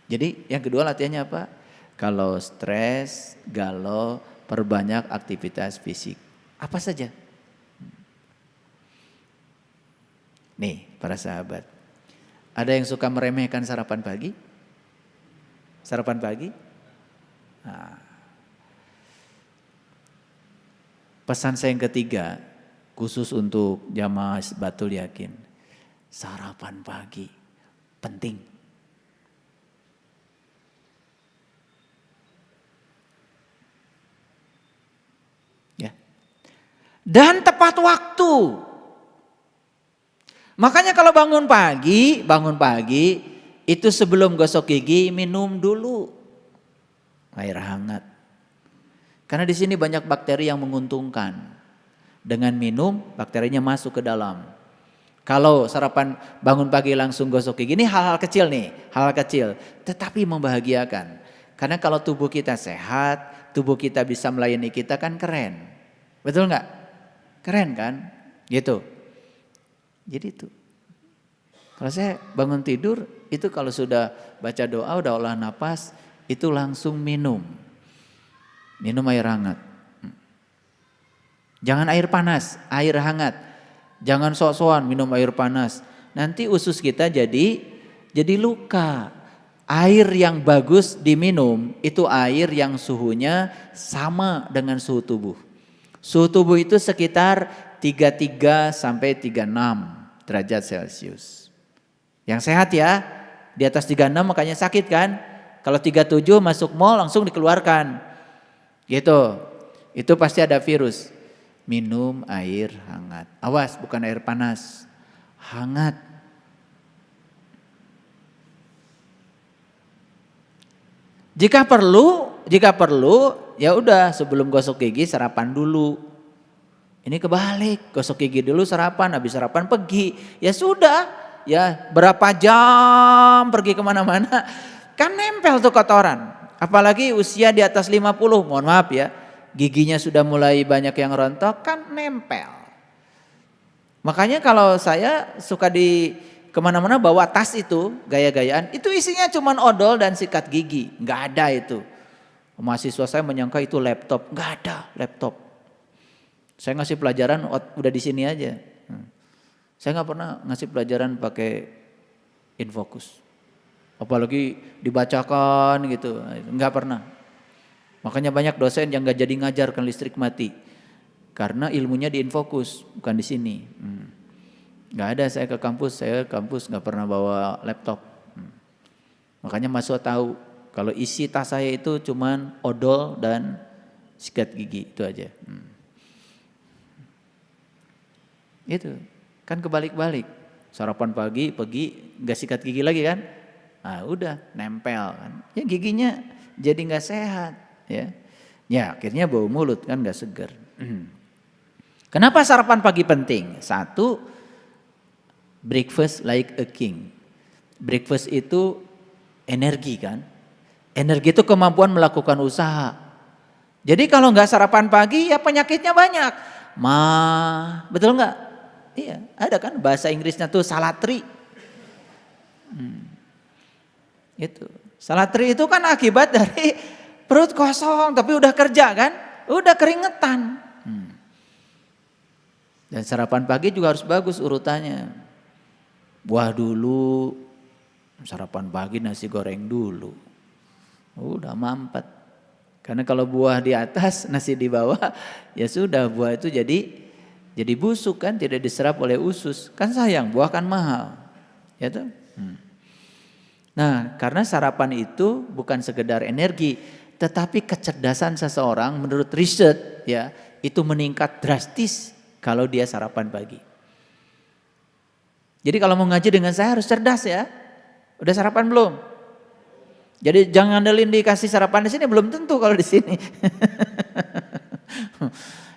Jadi yang kedua latihannya apa? Kalau stres, galau, perbanyak aktivitas fisik. Apa saja? Nih para sahabat, ada yang suka meremehkan sarapan pagi? Sarapan pagi? Nah, pesan saya yang ketiga, khusus untuk jamaah Batul Yakin, sarapan pagi penting. Ya. Dan tepat waktu. Makanya kalau bangun pagi itu sebelum gosok gigi minum dulu air hangat. Karena di sini banyak bakteri yang menguntungkan. Dengan minum bakterinya masuk ke dalam. Kalau sarapan bangun pagi langsung gosok gigi, ini hal-hal kecil nih, hal-hal kecil, tetapi membahagiakan. Karena kalau tubuh kita sehat, tubuh kita bisa melayani kita kan keren. Betul nggak? Keren kan? Gitu. Jadi itu. Kalau saya bangun tidur, itu kalau sudah baca doa, udah olah napas, itu langsung minum. Minum air hangat. Jangan air panas, air hangat. Jangan sok-sokan minum air panas. Nanti usus kita jadi luka. Air yang bagus diminum itu air yang suhunya sama dengan suhu tubuh. Suhu tubuh itu sekitar 33 sampai 36 derajat Celcius. Yang sehat ya, di atas 36 makanya sakit kan. Kalau 37 masuk mall langsung dikeluarkan. Gitu. Itu pasti ada virus. Minum air hangat. Awas, bukan air panas. Hangat. Jika perlu ya udah sebelum gosok gigi sarapan dulu. Ini kebalik, gosok gigi dulu sarapan, habis sarapan pergi. Ya sudah, ya berapa jam pergi kemana-mana. Kan nempel tuh kotoran. Apalagi usia di atas 50, mohon maaf ya. Giginya sudah mulai banyak yang rontok kan nempel. Makanya kalau saya suka di kemana-mana bawa tas itu gaya-gayaan, itu isinya cuman odol dan sikat gigi, nggak ada itu. Mahasiswa saya menyangka itu laptop, nggak ada laptop. Saya ngasih pelajaran udah di sini aja. Saya nggak pernah ngasih pelajaran pakai infocus, apalagi dibacakan gitu, nggak pernah. Makanya banyak dosen yang gak jadi ngajar kan listrik mati. Karena ilmunya di infocus, bukan di sini. Gak ada saya ke kampus gak pernah bawa laptop. Makanya mahasiswa tahu kalau isi tas saya itu cuman odol dan sikat gigi, itu aja. Itu kan kebalik-balik. Sarapan pagi pergi gak sikat gigi lagi kan? Nah udah nempel kan. Ya giginya jadi gak sehat. Ya akhirnya bau mulut kan gak seger. Kenapa sarapan pagi penting? Satu, breakfast like a king. Breakfast itu energi kan. Energi itu kemampuan melakukan usaha. Jadi kalau gak sarapan pagi ya penyakitnya banyak. Betul gak? Iya ada kan bahasa Inggrisnya tuh salatri. Itu salatri itu kan akibat dari perut kosong tapi udah kerja kan, udah keringetan. Dan sarapan pagi juga harus bagus urutannya. Buah dulu, sarapan pagi nasi goreng dulu. Udah mampet. Karena kalau buah di atas, nasi di bawah, ya sudah buah itu jadi busuk kan, tidak diserap oleh usus. Kan sayang, buah kan mahal. Ya tuh. Nah, karena sarapan itu bukan sekedar energi, tetapi kecerdasan seseorang menurut riset ya itu meningkat drastis kalau dia sarapan pagi. Jadi kalau mau ngaji dengan saya harus cerdas ya. Udah sarapan belum? Jadi jangan ngandelin dikasih sarapan di sini, belum tentu kalau di sini.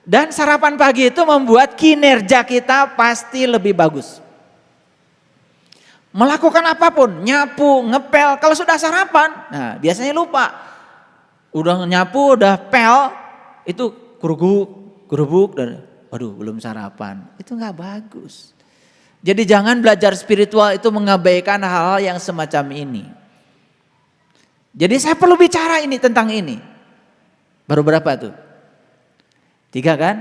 Dan sarapan pagi itu membuat kinerja kita pasti lebih bagus. Melakukan apapun, nyapu, ngepel, kalau sudah sarapan, nah biasanya lupa. Udah nyapu, udah pel, itu gerubuk dan waduh belum sarapan. Itu gak bagus. Jadi jangan belajar spiritual itu mengabaikan hal-hal yang semacam ini. Jadi saya perlu bicara ini tentang ini. Baru berapa tuh? 3 kan?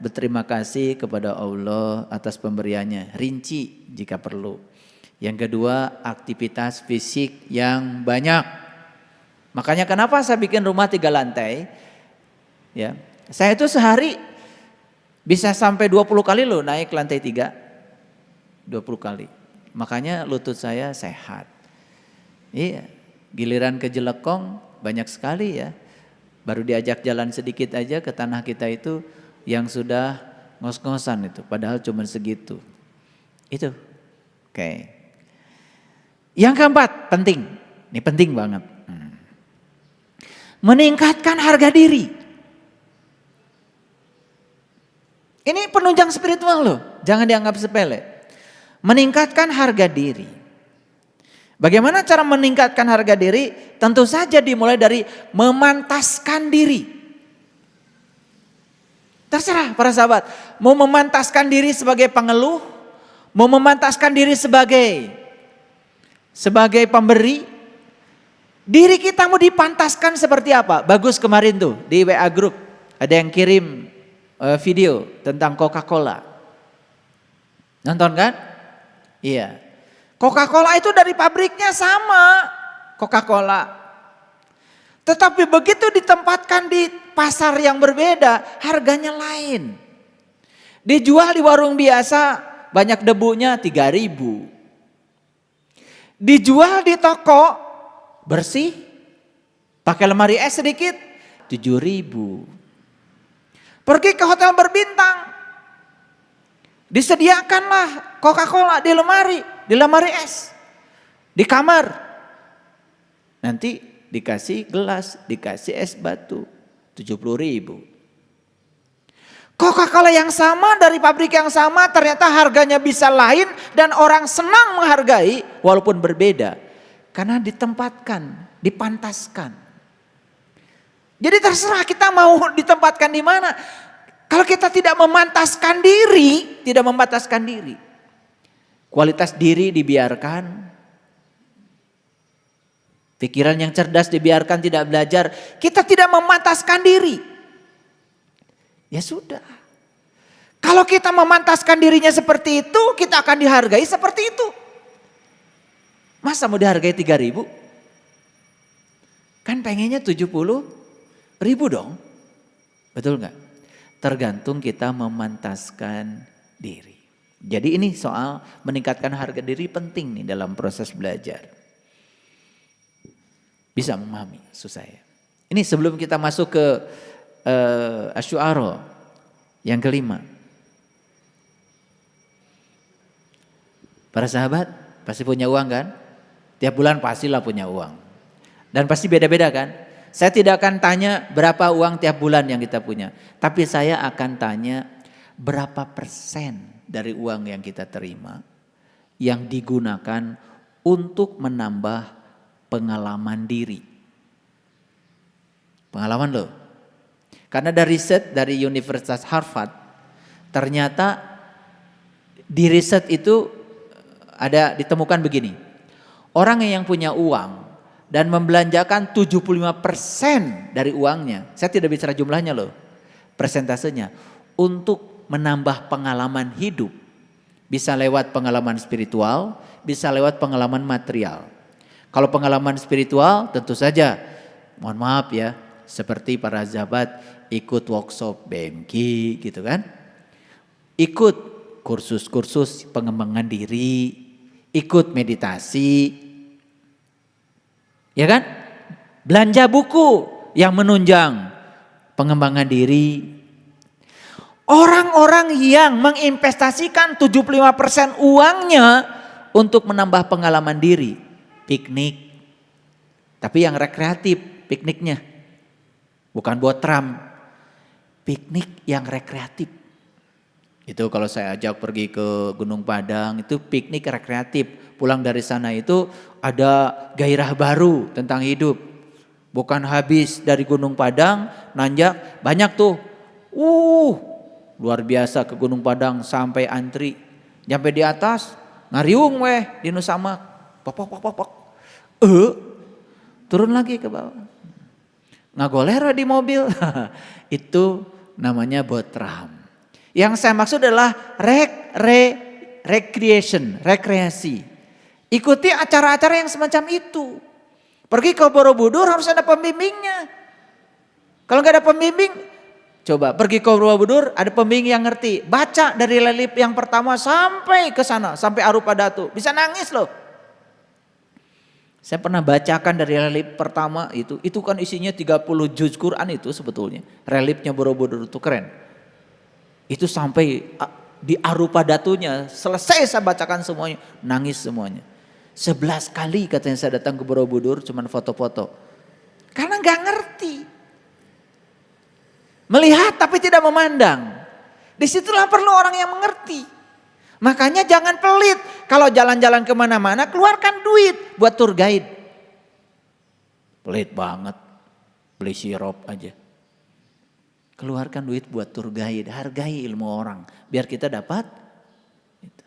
Berterima kasih kepada Allah atas pemberiannya. Rinci jika perlu. Yang kedua, aktivitas fisik yang banyak. Makanya kenapa saya bikin rumah 3 lantai? Ya, saya itu sehari bisa sampai 20 kali loh naik lantai 3. 20 kali. Makanya lutut saya sehat. Iya, giliran ke Jelekong banyak sekali ya. Baru diajak jalan sedikit aja ke tanah kita itu yang sudah ngos-ngosan itu. Padahal cuma segitu. Itu Oke. Yang keempat, penting. Ini penting banget. Meningkatkan harga diri. Ini penunjang spiritual loh, jangan dianggap sepele. Meningkatkan harga diri. Bagaimana cara meningkatkan harga diri? Tentu saja dimulai dari memantaskan diri. Terserah para sahabat, mau memantaskan diri sebagai pengeluh, mau memantaskan diri sebagai pemberi, diri kita mau dipantaskan seperti apa? Bagus kemarin tuh di WA Group ada yang kirim video tentang Coca-Cola. Nonton kan? Iya. Coca-Cola itu dari pabriknya sama Coca-Cola. Tetapi begitu ditempatkan di pasar yang berbeda, harganya lain. Dijual di warung biasa, banyak debunya 3.000. Dijual di toko, bersih, pakai lemari es sedikit, 7.000. Pergi ke hotel berbintang, disediakanlah Coca-Cola di lemari es, di kamar. Nanti dikasih gelas, dikasih es batu, 70.000. Coca-Cola yang sama dari pabrik yang sama ternyata harganya bisa lain dan orang senang menghargai walaupun berbeda. Karena ditempatkan, dipantaskan. Jadi terserah kita mau ditempatkan di mana. Kalau kita tidak memantaskan diri, kualitas diri dibiarkan, pikiran yang cerdas dibiarkan tidak belajar, kita tidak memantaskan diri. Ya sudah. Kalau kita memantaskan dirinya seperti itu, kita akan dihargai seperti itu. Masa mau dihargai 3.000? Kan pengennya 70.000 dong. Betul nggak? Tergantung kita memantaskan diri. Jadi ini soal meningkatkan harga diri penting nih dalam proses belajar. Bisa memahami maksud saya. Ini sebelum kita masuk ke Asy-Syu'ara yang kelima. Para sahabat pasti punya uang kan? Tiap bulan pastilah punya uang. Dan pasti beda-beda kan? Saya tidak akan tanya berapa uang tiap bulan yang kita punya. Tapi saya akan tanya berapa persen dari uang yang kita terima yang digunakan untuk menambah pengalaman diri. Pengalaman loh. Karena dari riset dari Universitas Harvard, ternyata di riset itu ada ditemukan begini. Orang yang punya uang dan membelanjakan 75% dari uangnya, saya tidak bicara jumlahnya loh, persentasenya, untuk menambah pengalaman hidup. Bisa lewat pengalaman spiritual, bisa lewat pengalaman material. Kalau pengalaman spiritual tentu saja, mohon maaf ya, seperti para sahabat ikut workshop BMK gitu kan. Ikut kursus-kursus pengembangan diri, ikut meditasi. Ya kan? Belanja buku yang menunjang pengembangan diri. Orang-orang yang menginvestasikan 75% uangnya untuk menambah pengalaman diri. Piknik. Tapi yang rekreatif pikniknya. Bukan buat tram. Piknik yang rekreatif. Itu kalau saya ajak pergi ke Gunung Padang itu piknik rekreatif. Pulang dari sana itu ada gairah baru tentang hidup. Bukan habis dari Gunung Padang nanjak banyak tuh. Luar biasa ke Gunung Padang sampai antri. Sampai di atas ngariung weh di Nusamak. Pok. Turun lagi ke bawah. Ngagolero di mobil. Itu namanya botram. Yang saya maksud adalah rekreasi. Ikuti acara-acara yang semacam itu. Pergi ke Borobudur harus ada pembimbingnya. Kalau nggak ada pembimbing, coba pergi ke Borobudur ada pembimbing yang ngerti. Baca dari relip yang pertama sampai ke sana, sampai Arupadatu. Bisa nangis loh. Saya pernah bacakan dari relip pertama itu kan isinya 30 juz Quran itu sebetulnya. Relipnya Borobudur itu keren. Itu sampai di Arupa Datunya, selesai saya bacakan semuanya, nangis semuanya. 11 kali katanya saya datang ke Borobudur cuman foto-foto. Karena gak ngerti. Melihat tapi tidak memandang. Disitulah perlu orang yang mengerti. Makanya jangan pelit. Kalau jalan-jalan kemana-mana keluarkan duit buat tour guide. Pelit banget. Beli sirup aja. Keluarkan duit buat tour guide. Hargai ilmu orang. Biar kita dapat.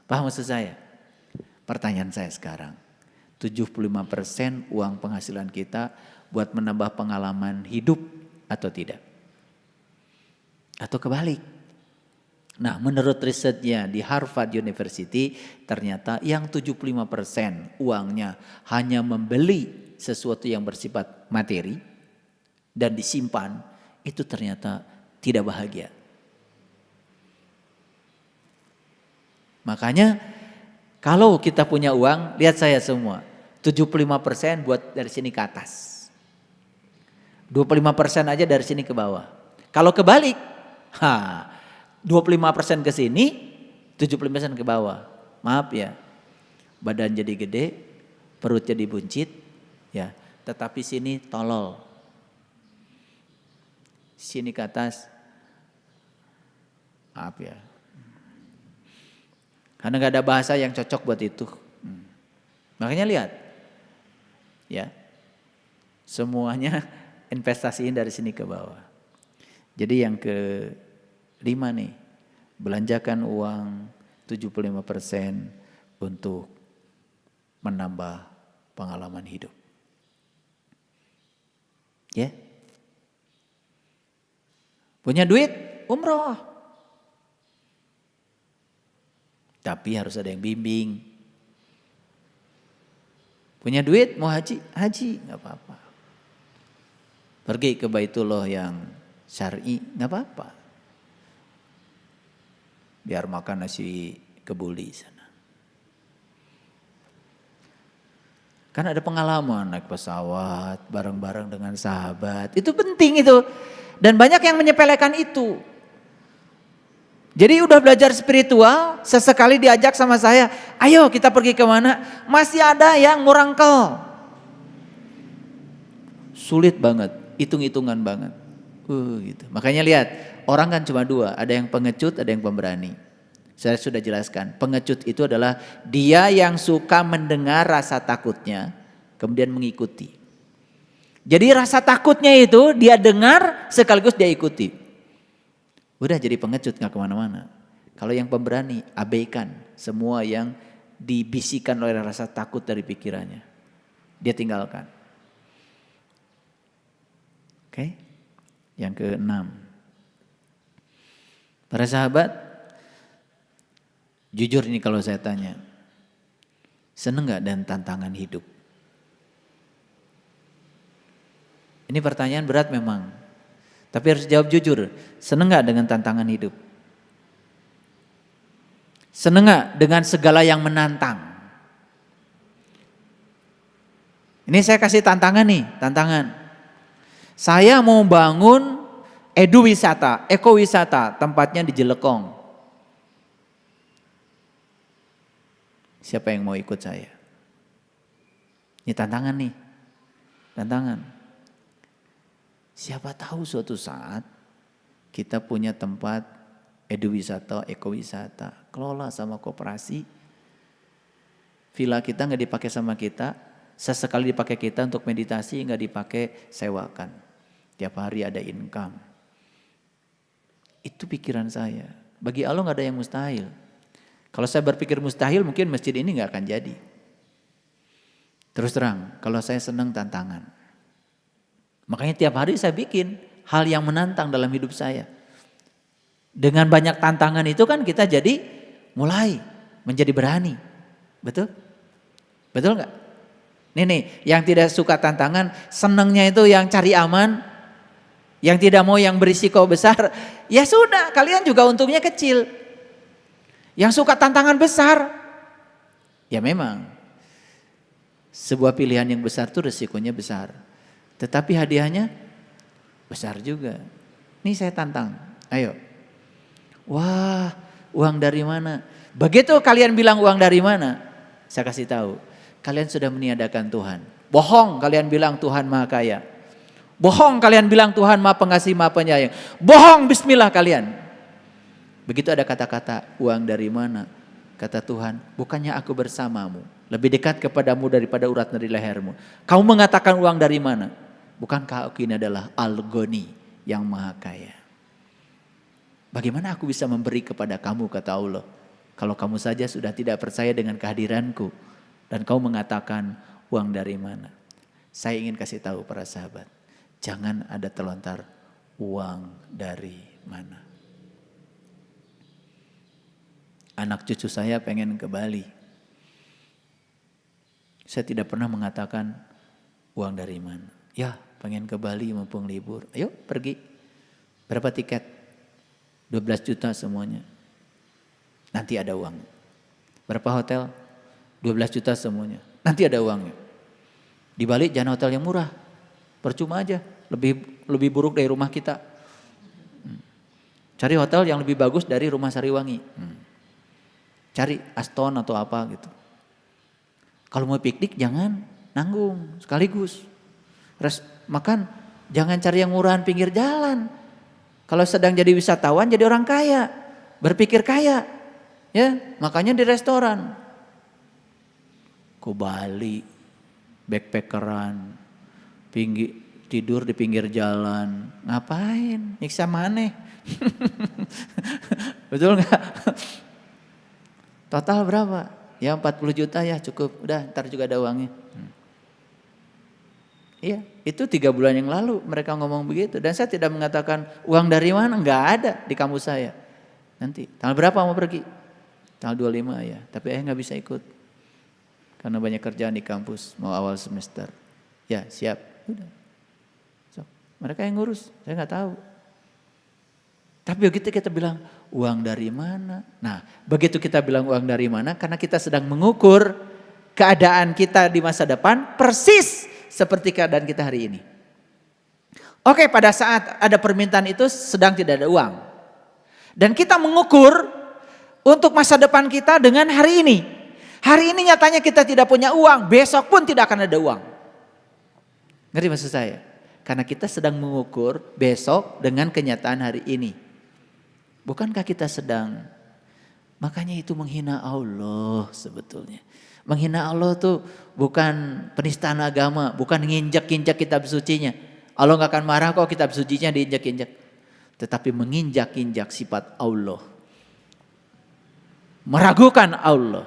Paham maksud saya? Pertanyaan saya sekarang. 75% uang penghasilan kita buat menambah pengalaman hidup atau tidak? Atau kebalik? Nah, menurut risetnya di Harvard University ternyata yang 75% uangnya hanya membeli sesuatu yang bersifat materi dan disimpan, itu ternyata tidak bahagia. Makanya kalau kita punya uang, lihat saya semua, 75% buat dari sini ke atas. 25% aja dari sini ke bawah. Kalau kebalik, 25% ke sini, 75% ke bawah. Maaf ya, badan jadi gede, perut jadi buncit, ya. Tetapi sini tolol. Sini ke atas, maaf ya. Karena gak ada bahasa yang cocok buat itu. Makanya lihat, ya, semuanya investasiin dari sini ke bawah. Jadi yang ke-5 nih, belanjakan uang 75% untuk menambah pengalaman hidup. Ya. Punya duit, umroh. Tapi harus ada yang bimbing. Punya duit, mau haji, gak apa-apa. Pergi ke Baitullah yang syar'i, gak apa-apa. Biar makan nasi kebuli sana. Kan ada pengalaman naik pesawat, bareng-bareng dengan sahabat. Itu penting itu. Dan banyak yang menyepelekan itu. Jadi udah belajar spiritual, sesekali diajak sama saya, ayo kita pergi kemana? Masih ada yang murangkel. Sulit banget, hitung-hitungan banget. Gitu. Makanya lihat, orang kan cuma 2, ada yang pengecut, ada yang pemberani. Saya sudah jelaskan, pengecut itu adalah dia yang suka mendengar rasa takutnya, kemudian mengikuti. Jadi rasa takutnya itu dia dengar sekaligus dia ikuti. Udah jadi pengecut gak kemana-mana. Kalau yang pemberani abaikan semua yang dibisikkan oleh rasa takut dari pikirannya. Dia tinggalkan. Oke. Yang ke-6. Para sahabat, jujur ini kalau saya tanya. Seneng gak dan tantangan hidup? Ini pertanyaan berat memang. Tapi harus jawab jujur, seneng gak dengan tantangan hidup? Seneng gak dengan segala yang menantang? Ini saya kasih tantangan nih, tantangan. Saya mau bangun eduwisata, ekowisata, tempatnya di Jelekong. Siapa yang mau ikut saya? Ini tantangan nih, tantangan. Siapa tahu suatu saat kita punya tempat eduwisata, ekowisata, kelola sama koperasi. Villa kita nggak dipakai sama kita, sesekali dipakai kita untuk meditasi, nggak dipakai sewakan. Tiap hari ada income. Itu pikiran saya. Bagi Allah nggak ada yang mustahil. Kalau saya berpikir mustahil, mungkin masjid ini nggak akan jadi. Terus terang, kalau saya senang tantangan. Makanya tiap hari saya bikin hal yang menantang dalam hidup saya. Dengan banyak tantangan itu kan kita jadi mulai menjadi berani. Betul? Betul nggak? Nih, yang tidak suka tantangan, senangnya itu yang cari aman, yang tidak mau yang berisiko besar. Ya sudah, kalian juga untungnya kecil. Yang suka tantangan besar, ya memang sebuah pilihan yang besar itu resikonya besar. Tetapi hadiahnya besar juga. Nih saya tantang, ayo. Wah, Uang dari mana? Begitu kalian bilang uang dari mana, saya kasih tahu, kalian sudah meniadakan Tuhan. Bohong kalian bilang Tuhan Maha Kaya. Bohong kalian bilang Tuhan Maha Pengasih, Maha Penyayang. Bohong, bismillah kalian. Begitu ada kata-kata uang dari mana? Kata Tuhan, bukannya aku bersamamu, lebih dekat kepadamu daripada urat nadi lehermu. Kamu mengatakan uang dari mana? Bukankah aku ini adalah Al-Ghani yang Maha Kaya? Bagaimana aku bisa memberi kepada kamu, kata Allah, kalau kamu saja sudah tidak percaya dengan kehadiranku dan kau mengatakan uang dari mana? Saya ingin kasih tahu para sahabat, jangan ada terlontar uang dari mana. Anak cucu saya pengen ke Bali. Saya tidak pernah mengatakan uang dari mana. Ya, pengen ke Bali mumpung libur. Ayo pergi. Berapa tiket? 12 juta semuanya. Nanti ada uang. Berapa hotel? 12 juta semuanya. Nanti ada uangnya. Di Bali jangan hotel yang murah. Percuma aja. Lebih buruk dari rumah kita. Cari hotel yang lebih bagus dari rumah Sariwangi. Cari Aston atau apa gitu. Kalau mau piknik jangan nanggung sekaligus. Makan jangan cari yang murahan pinggir jalan. Kalau sedang jadi wisatawan jadi orang kaya, berpikir kaya, ya makanya di restoran. Ke Bali, backpackeran, tidur di pinggir jalan, ngapain? Nyiksa maneh. Betul nggak? Total berapa? Ya 40 juta ya cukup, udah ntar juga ada uangnya. Iya, itu 3 bulan yang lalu mereka ngomong begitu. Dan saya tidak mengatakan uang dari mana, enggak ada di kampus saya. Nanti, tanggal berapa mau pergi? Tanggal 25 ya, tapi nggak bisa ikut. Karena banyak kerjaan di kampus, mau awal semester. Ya siap, udah. So, mereka yang ngurus, saya nggak tahu. Tapi begitu kita bilang, uang dari mana? Nah, begitu kita bilang uang dari mana, karena kita sedang mengukur keadaan kita di masa depan, persis seperti keadaan kita hari ini. Oke, pada saat ada permintaan itu sedang tidak ada uang. Dan kita mengukur untuk masa depan kita dengan hari ini. Hari ini nyatanya kita tidak punya uang, besok pun tidak akan ada uang. Ngerti maksud saya? Karena kita sedang mengukur besok dengan kenyataan hari ini. Bukankah kita sedang, makanya itu menghina Allah sebetulnya. Menghina Allah tuh bukan penistaan agama, bukan nginjak-injak kitab sucinya. Allah gak akan marah kok kitab sucinya diinjak-injak. Tetapi menginjak-injak sifat Allah. Meragukan Allah.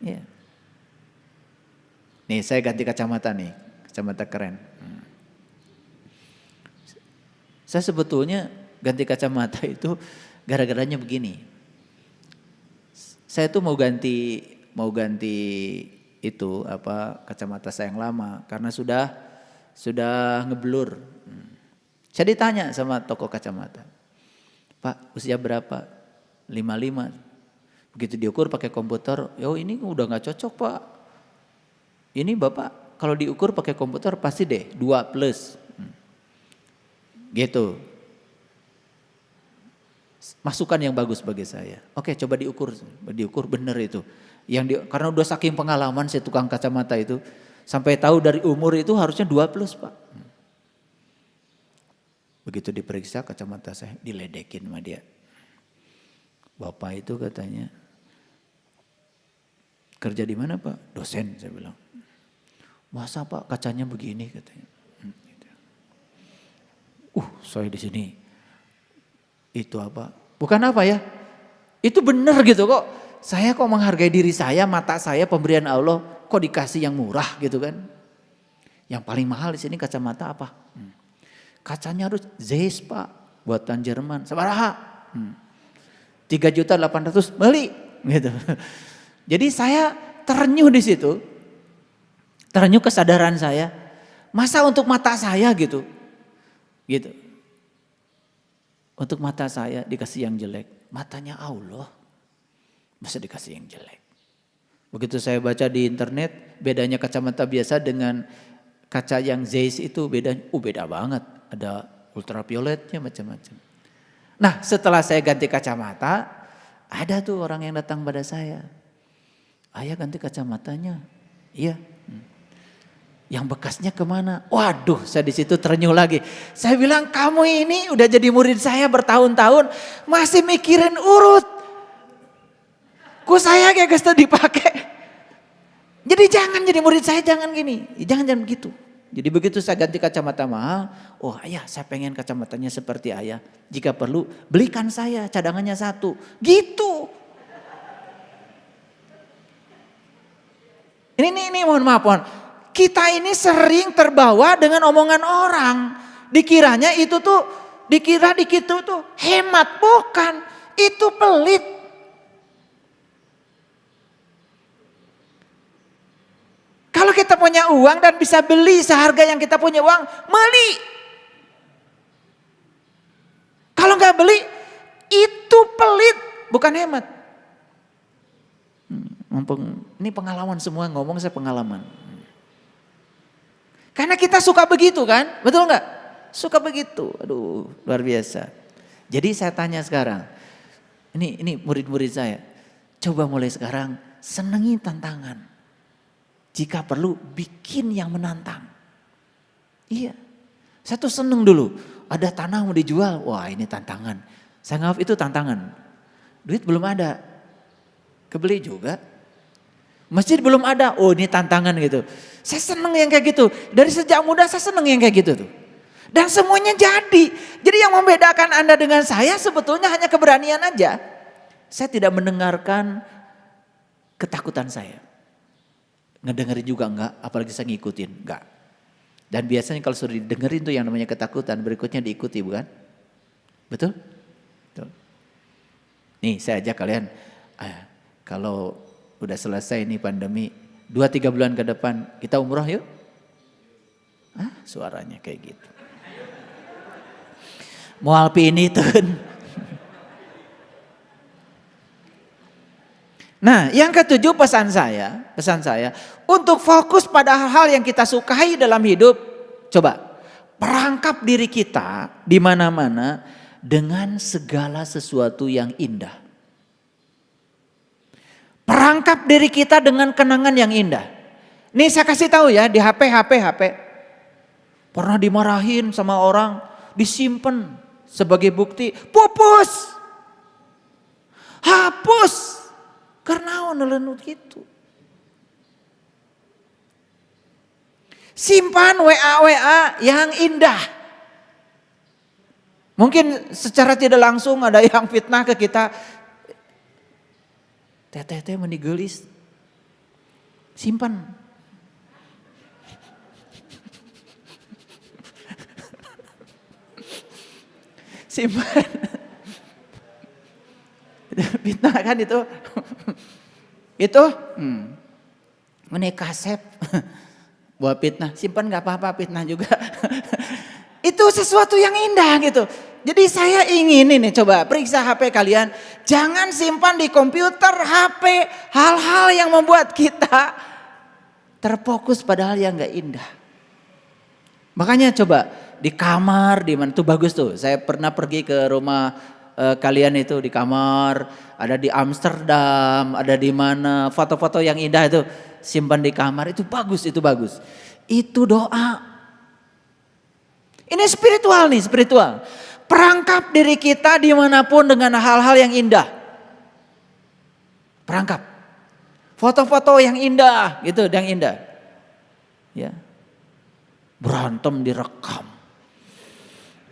Ya. Nih saya ganti kacamata nih, kacamata keren. Saya sebetulnya ganti kacamata itu gara-garanya begini. Saya tuh mau ganti itu kacamata saya yang lama karena sudah ngeblur. Saya ditanya sama toko kacamata, Pak usia berapa? 55. Begitu diukur pakai komputer, ini udah nggak cocok Pak. Ini Bapak kalau diukur pakai komputer pasti deh 2+. Gitu. Masukan yang bagus bagi saya. Oke, coba diukur benar itu. Karena udah saking pengalaman si tukang kacamata itu, sampai tahu dari umur itu harusnya 2+, Pak. Begitu diperiksa kacamata saya diledekin sama dia. Bapak itu katanya, kerja di mana Pak? Dosen, saya bilang. Masa Pak kacanya begini katanya. Saya di sini. Itu apa? Bukan apa ya? Itu benar gitu kok. Saya kok menghargai diri saya, mata saya pemberian Allah, kok dikasih yang murah gitu kan? Yang paling mahal di sini kacamata apa? Kacanya harus Zeiss Pak, buatan Jerman. Sabaraha? 3.800.000 beli gitu. Jadi saya terenyuh di situ. Terenyuh kesadaran saya. Masa untuk mata saya gitu. Gitu. Untuk mata saya dikasih yang jelek. Matanya Allah. Masa dikasih yang jelek. Begitu saya baca di internet. Bedanya kacamata biasa dengan kaca yang Zeiss itu beda banget. Ada ultravioletnya macam-macam. Nah setelah saya ganti kacamata, ada tuh orang yang datang pada saya. Ayah ganti kacamatanya. Iya. Yang bekasnya kemana? Waduh, saya di situ terenyuh lagi. Saya bilang, kamu ini udah jadi murid saya bertahun-tahun, masih mikirin urut. Ku saya kayak gesta dipakai. Jadi jangan jadi murid saya, jangan gini. Jangan begitu. Jadi begitu saya ganti kacamata mahal, oh ayah saya pengen kacamatanya seperti ayah. Jika perlu belikan saya cadangannya 1. Gitu. Ini mohon maaf. Kita ini sering terbawa dengan omongan orang. Dikira di kita tuh hemat, bukan. Itu pelit. Kalau kita punya uang dan bisa beli seharga yang kita punya uang, beli. Kalau nggak beli, itu pelit, bukan hemat. Ini pengalaman semua, ngomong saya pengalaman. Karena kita suka begitu kan, betul nggak? Suka begitu, aduh luar biasa. Jadi saya tanya sekarang, ini murid-murid saya, coba mulai sekarang senangi tantangan. Jika perlu bikin yang menantang. Iya, saya tuh seneng dulu, ada tanah mau dijual, wah ini tantangan. Saya nganggap itu tantangan, duit belum ada, kebeli juga. Masjid belum ada, oh ini tantangan gitu. Saya seneng yang kayak gitu. Dari sejak muda saya seneng yang kayak gitu tuh. Dan semuanya jadi. Jadi yang membedakan Anda dengan saya sebetulnya hanya keberanian aja. Saya tidak mendengarkan ketakutan saya. Ngedengerin juga enggak, apalagi saya ngikutin, enggak. Dan biasanya kalau sudah didengerin tuh yang namanya ketakutan, berikutnya diikuti bukan? Betul? Betul. Nih saya ajak kalian, kalau udah selesai nih pandemi, 2-3 bulan ke depan kita umroh yuk. Suaranya kayak gitu. Moal pinitun. Nah yang ketujuh pesan saya untuk fokus pada hal-hal yang kita sukai dalam hidup. Coba perangkap diri kita di mana-mana dengan segala sesuatu yang indah. Perangkap diri kita dengan kenangan yang indah. Nih saya kasih tahu ya, di HP. Pernah dimarahin sama orang, disimpan sebagai bukti, pupus. Hapus. Karena nelenut gitu. Simpan WA yang indah. Mungkin secara tidak langsung ada yang fitnah ke kita. Teteh menigelis, simpan. Simpan. Fitnah kan itu. Ini kasep. Buat fitnah, simpan gak apa-apa, fitnah juga. Itu sesuatu yang indah gitu. Jadi saya ingin ini coba periksa HP kalian. Jangan simpan di komputer, HP, hal-hal yang membuat kita terfokus pada hal yang gak indah. Makanya coba di kamar, di mana tuh bagus tuh. Saya pernah pergi ke rumah kalian itu di kamar, ada di Amsterdam, ada di mana, foto-foto yang indah itu simpan di kamar, itu bagus, itu bagus. Itu doa. Ini spiritual nih, spiritual. Perangkap diri kita dimanapun dengan hal-hal yang indah. Perangkap. Foto-foto yang indah gitu, yang indah. Ya. Berantem direkam.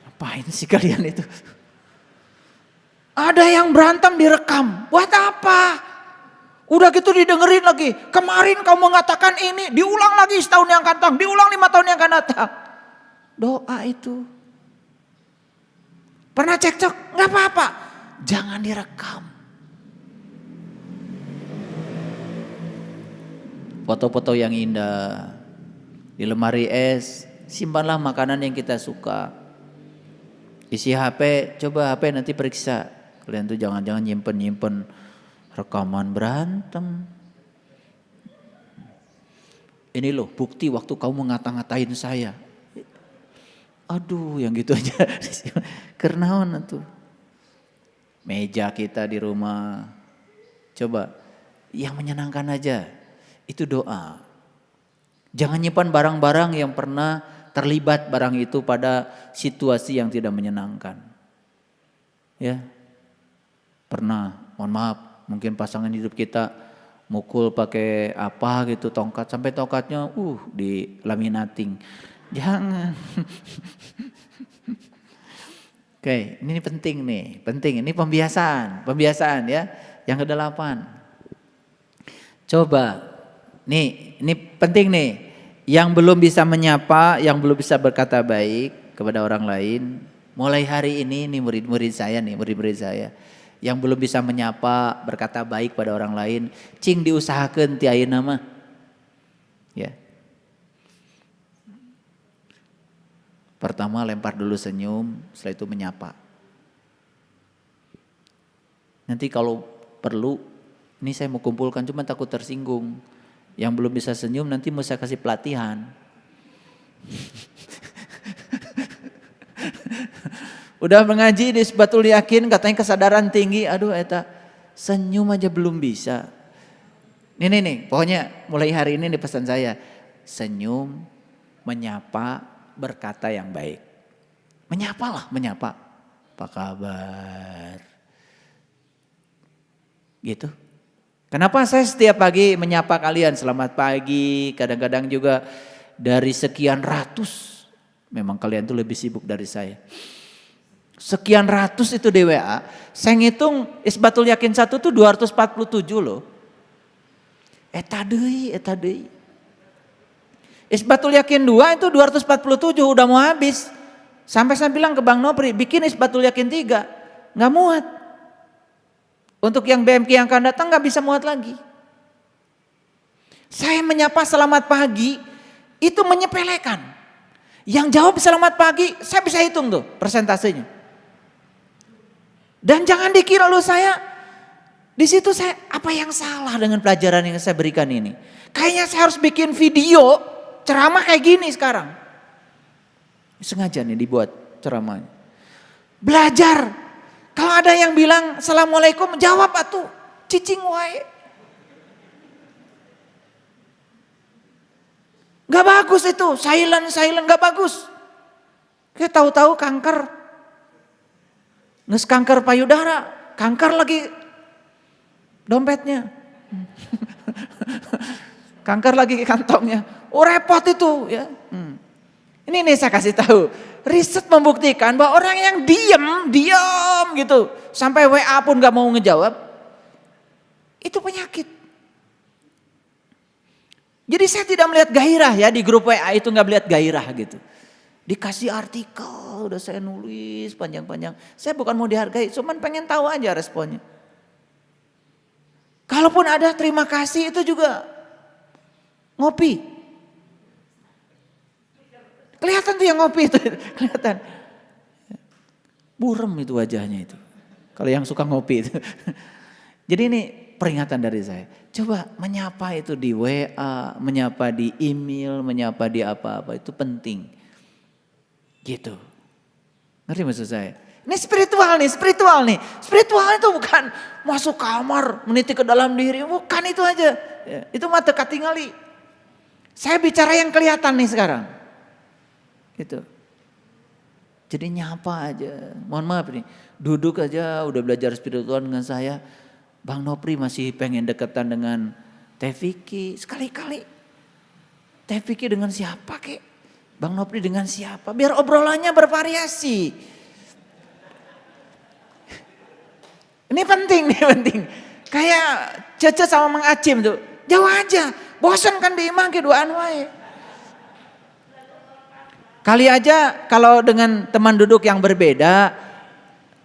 Ngapain sih kalian itu? Ada yang berantem direkam. Buat apa? Udah gitu didengerin lagi. Kemarin kau mengatakan ini, diulang lagi setahun yang akan datang, diulang 5 tahun yang akan datang. Doa itu. Pernah cekcok? Gak apa-apa. Jangan direkam. Foto-foto yang indah. Di lemari es, simpanlah makanan yang kita suka. Isi HP, coba HP nanti periksa. Kalian tuh jangan-jangan nyimpen rekaman berantem. Ini loh bukti waktu kamu ngata-ngatain saya. Aduh yang gitu aja. Kernaon tuh. meja kita di rumah. Coba yang menyenangkan aja, itu doa. Jangan nyimpan barang-barang yang pernah terlibat barang itu pada situasi yang tidak menyenangkan. Ya, pernah, mohon maaf, mungkin pasangan hidup kita mukul pakai apa gitu, tongkat, sampai tongkatnya di laminating. Jangan. Oke, ini penting nih, penting. Ini pembiasaan ya. Yang ke-8. Coba, ini penting nih. Yang belum bisa menyapa, yang belum bisa berkata baik kepada orang lain, mulai hari ini nih murid-murid saya, yang belum bisa menyapa, berkata baik pada orang lain, cing diusahakeun ti ayeuna mah. Ya. Pertama lempar dulu senyum, setelah itu menyapa. Nanti kalau perlu, ini saya mau kumpulkan cuma takut tersinggung. Yang belum bisa senyum nanti mau saya kasih pelatihan. Udah mengaji di Isbatul Yakin katanya kesadaran tinggi, aduh eta senyum aja belum bisa. Nih, pokoknya mulai hari ini di pesan saya, senyum, menyapa, berkata yang baik. Menyapa. Apa kabar? Gitu. Kenapa saya setiap pagi menyapa kalian selamat pagi, kadang-kadang juga dari sekian ratus, memang kalian tuh lebih sibuk dari saya. Sekian ratus itu di WA, saya ngitung Isbatul Yakin 1 tuh 247 loh. Eta deui. Isbatul Yakin 2 itu 247 udah mau habis. Sampai saya bilang ke Bang Nopri, bikin Isbatul Yakin 3, nggak muat. Untuk yang BMK yang akan datang gak bisa muat lagi. Saya menyapa selamat pagi itu menyepelekan. Yang jawab selamat pagi saya bisa hitung tuh persentasenya. Dan jangan dikira lu saya di situ saya apa yang salah dengan pelajaran yang saya berikan ini. Kayaknya saya harus bikin video ceramah kayak gini sekarang. Sengaja nih dibuat ceramahnya. Belajar. Kalau ada yang bilang assalamualaikum, jawab atuh, cicing wae. Gak bagus itu, silent gak bagus. Kita tahu-tahu kanker, nges kanker payudara, kanker lagi dompetnya, kanker lagi kantongnya, repot itu ya. Ini nih saya kasih tahu. Riset membuktikan bahwa orang yang diam gitu sampai WA pun gak mau ngejawab, itu penyakit. Jadi saya tidak melihat gairah ya di grup WA itu, gak melihat gairah gitu. Dikasih artikel, udah saya nulis panjang-panjang. Saya bukan mau dihargai, cuman pengen tahu aja responnya. Kalaupun ada terima kasih itu juga ngopi. Kelihatan tuh yang ngopi itu, kelihatan. Burem itu wajahnya itu. Kalau yang suka ngopi itu. Jadi ini peringatan dari saya. Coba menyapa itu di WA, menyapa di email, menyapa di apa-apa itu penting. Gitu. Ngerti maksud saya? Ini spiritual nih. Spiritual itu bukan masuk kamar, meniti ke dalam diri. Bukan itu aja. Itu mah teka tingali. Saya bicara yang kelihatan nih sekarang. Gitu. Jadi nyapa aja. Mohon maaf nih, duduk aja udah belajar spiritual dengan saya. Bang Nopri masih pengen deketan dengan Teh Vicky. Sekali-kali. Teh Vicky dengan siapa kek? Bang Nopri dengan siapa? Biar obrolannya bervariasi. Ini penting. Kayak Cece sama Mang Acim tuh. Jauh aja. Bosan kan di imah keduaan wae. Kali aja kalau dengan teman duduk yang berbeda,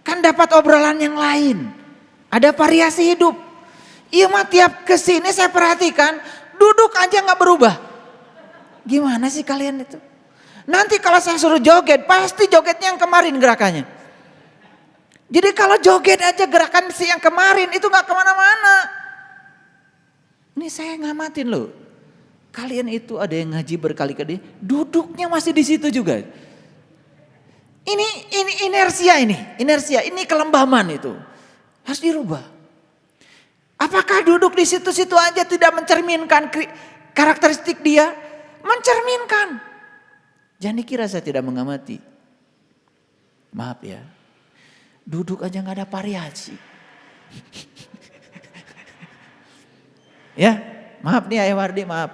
kan dapat obrolan yang lain. Ada variasi hidup. Iya mah tiap kesini saya perhatikan, duduk aja gak berubah. Gimana sih kalian itu? Nanti kalau saya suruh joget, pasti jogetnya yang kemarin gerakannya. Jadi kalau joget aja gerakan si yang kemarin itu gak kemana-mana. Ini saya ngamatin loh. Kalian itu ada yang ngaji berkali-kali, duduknya masih di situ juga. Ini inersia, ini kelembaman itu. Harus dirubah. Apakah duduk di situ-situ aja tidak mencerminkan karakteristik dia? Mencerminkan. Jangan dikira saya tidak mengamati. Maaf ya. Duduk aja gak ada variasi. Ya, maaf nih Ayah Wardi, maaf.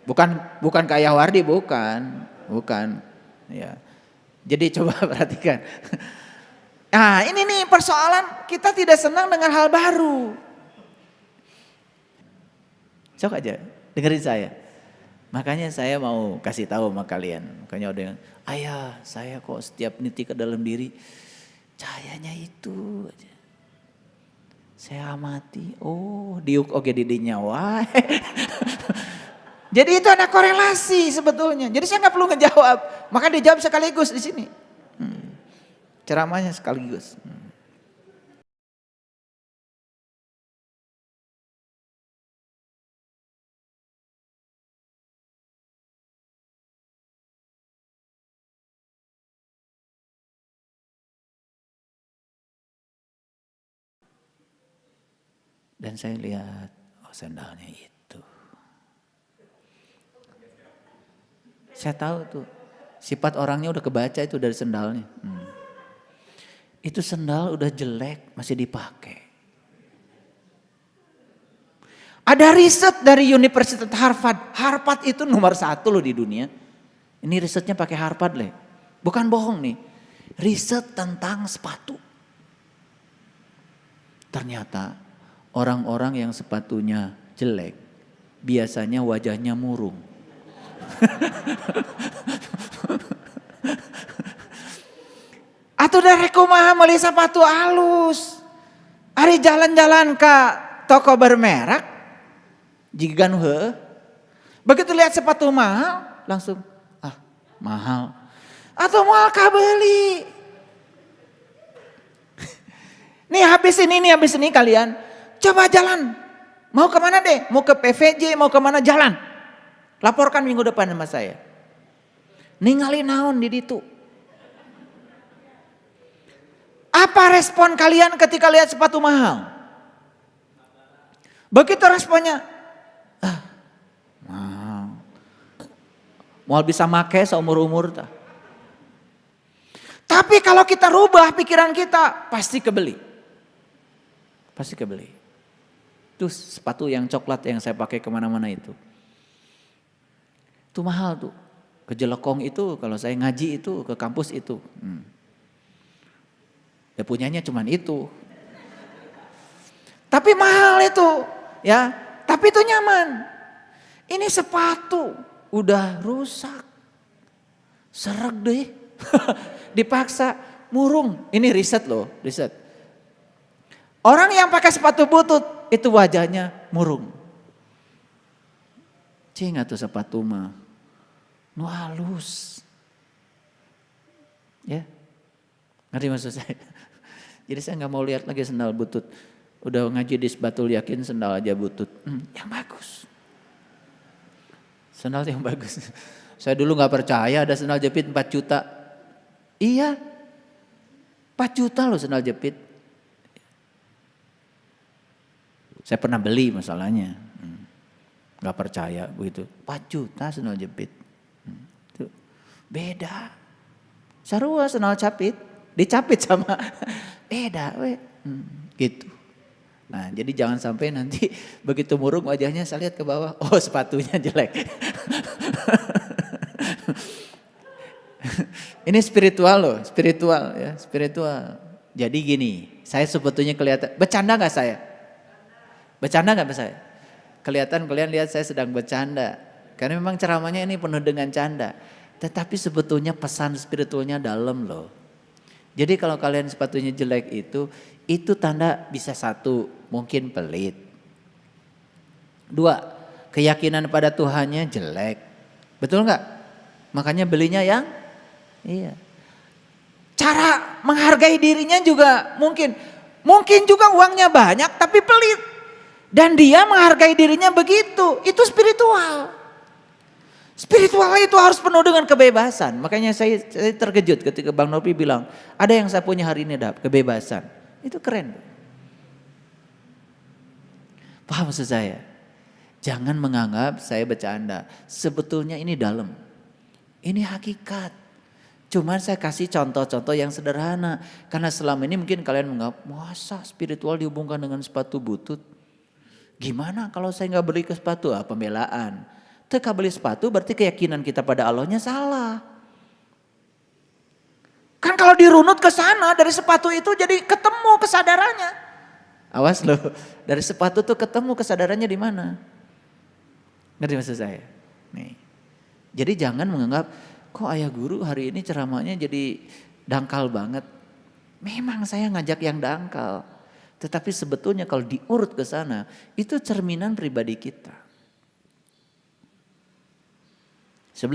Bukan ke Ayah Wardi, bukan. Ya. Jadi coba perhatikan. Nah ini nih persoalan, kita tidak senang dengan hal baru. Sok aja, dengerin saya. Makanya saya mau kasih tahu sama kalian. Makanya ada yang, ayah saya kok setiap niti ke dalam diri, cahayanya itu aja. Saya amati, oh diuk oke di nyawa. Jadi itu ada korelasi sebetulnya. Jadi saya nggak perlu ngejawab, maka dijawab sekaligus di sini. Ceramahnya sekaligus. Dan saya lihat, oh sandalnya itu. Saya tahu tuh, sifat orangnya udah kebaca itu dari sandalnya. Itu sandal udah jelek, masih dipakai. Ada riset dari Universitas Harvard. Harvard itu nomor 1 loh di dunia. Ini risetnya pakai Harvard leh. Bukan bohong nih. Riset tentang sepatu. Ternyata orang-orang yang sepatunya jelek, biasanya wajahnya murung. Atau dari kumaha meuli sepatu halus. Ari jalan-jalan ke toko bermerek, jika nu heueuh. Begitu lihat sepatu mahal, langsung mahal. Atau moal kabeli. Nih habis ini kalian coba jalan. Mau kemana deh? Mau ke PVJ, mau kemana jalan? Laporkan minggu depan sama saya. Ningali naon di ditu. Apa respon kalian ketika lihat sepatu mahal? Begitu responnya, mahal. Mau bisa make seumur-umur tak? Tapi kalau kita rubah pikiran kita, pasti kebeli. Pasti kebeli. Itu sepatu yang coklat yang saya pakai kemana-mana itu. Itu mahal tuh. Ke Jelekong itu, kalau saya ngaji itu, ke kampus itu. Ya punyanya cuman itu. Tapi mahal itu. Ya, tapi itu nyaman. Ini sepatu udah rusak. Sereg deh. Dipaksa murung. Ini riset loh, riset. Orang yang pakai sepatu butut itu wajahnya murung. Cing atuh sepatu mah nu halus. Ya. Ngerti maksud saya? Jadi saya nggak mau lihat lagi sendal butut. Udah ngaji di Sebatul Yakin sendal aja butut. Yang bagus. Sendal yang bagus. Saya dulu nggak percaya ada sendal jepit 4 juta. Iya, 4 juta loh sendal jepit. Saya pernah beli masalahnya. Gak percaya begitu. 4 juta sendal jepit. Itu beda. Sarua sendal capit. Dicapit sama beda. Gitu. Nah jadi jangan sampai nanti begitu murung wajahnya saya lihat ke bawah. Oh sepatunya jelek. Ini spiritual loh, spiritual ya, spiritual. Jadi gini, saya sebetulnya kelihatan, bercanda gak saya? Bercanda gak saya? Kelihatan kalian lihat saya sedang bercanda. Karena memang ceramahnya ini penuh dengan canda. Tetapi sebetulnya pesan spiritualnya dalam loh. Jadi kalau kalian sepatunya jelek itu tanda bisa 1, mungkin pelit. 2, keyakinan pada Tuhannya jelek. Betul gak? Makanya belinya yang iya. Cara menghargai dirinya juga mungkin juga uangnya banyak tapi pelit. Dan dia menghargai dirinya begitu, itu spiritual. Spiritual itu harus penuh dengan kebebasan. Makanya saya terkejut ketika Bang Nopi bilang, ada yang saya punya hari ini ada kebebasan. Itu keren. Paham maksud saya? Jangan menganggap saya bercanda. Sebetulnya ini dalam. Ini hakikat. Cuman saya kasih contoh-contoh yang sederhana. Karena selama ini mungkin kalian menganggap, masa spiritual dihubungkan dengan sepatu butut? Gimana kalau saya nggak beli ke sepatu? Pembelaan. Teka beli sepatu berarti keyakinan kita pada Allahnya salah. Kan kalau dirunut ke sana dari sepatu itu jadi ketemu kesadarannya. Awas loh, dari sepatu tuh ketemu kesadarannya di mana? Ngerti maksud saya? Nih. Jadi jangan menganggap kok ayah guru hari ini ceramahnya jadi dangkal banget. Memang saya ngajak yang dangkal. Tetapi sebetulnya kalau diurut ke sana itu cerminan pribadi kita. 10.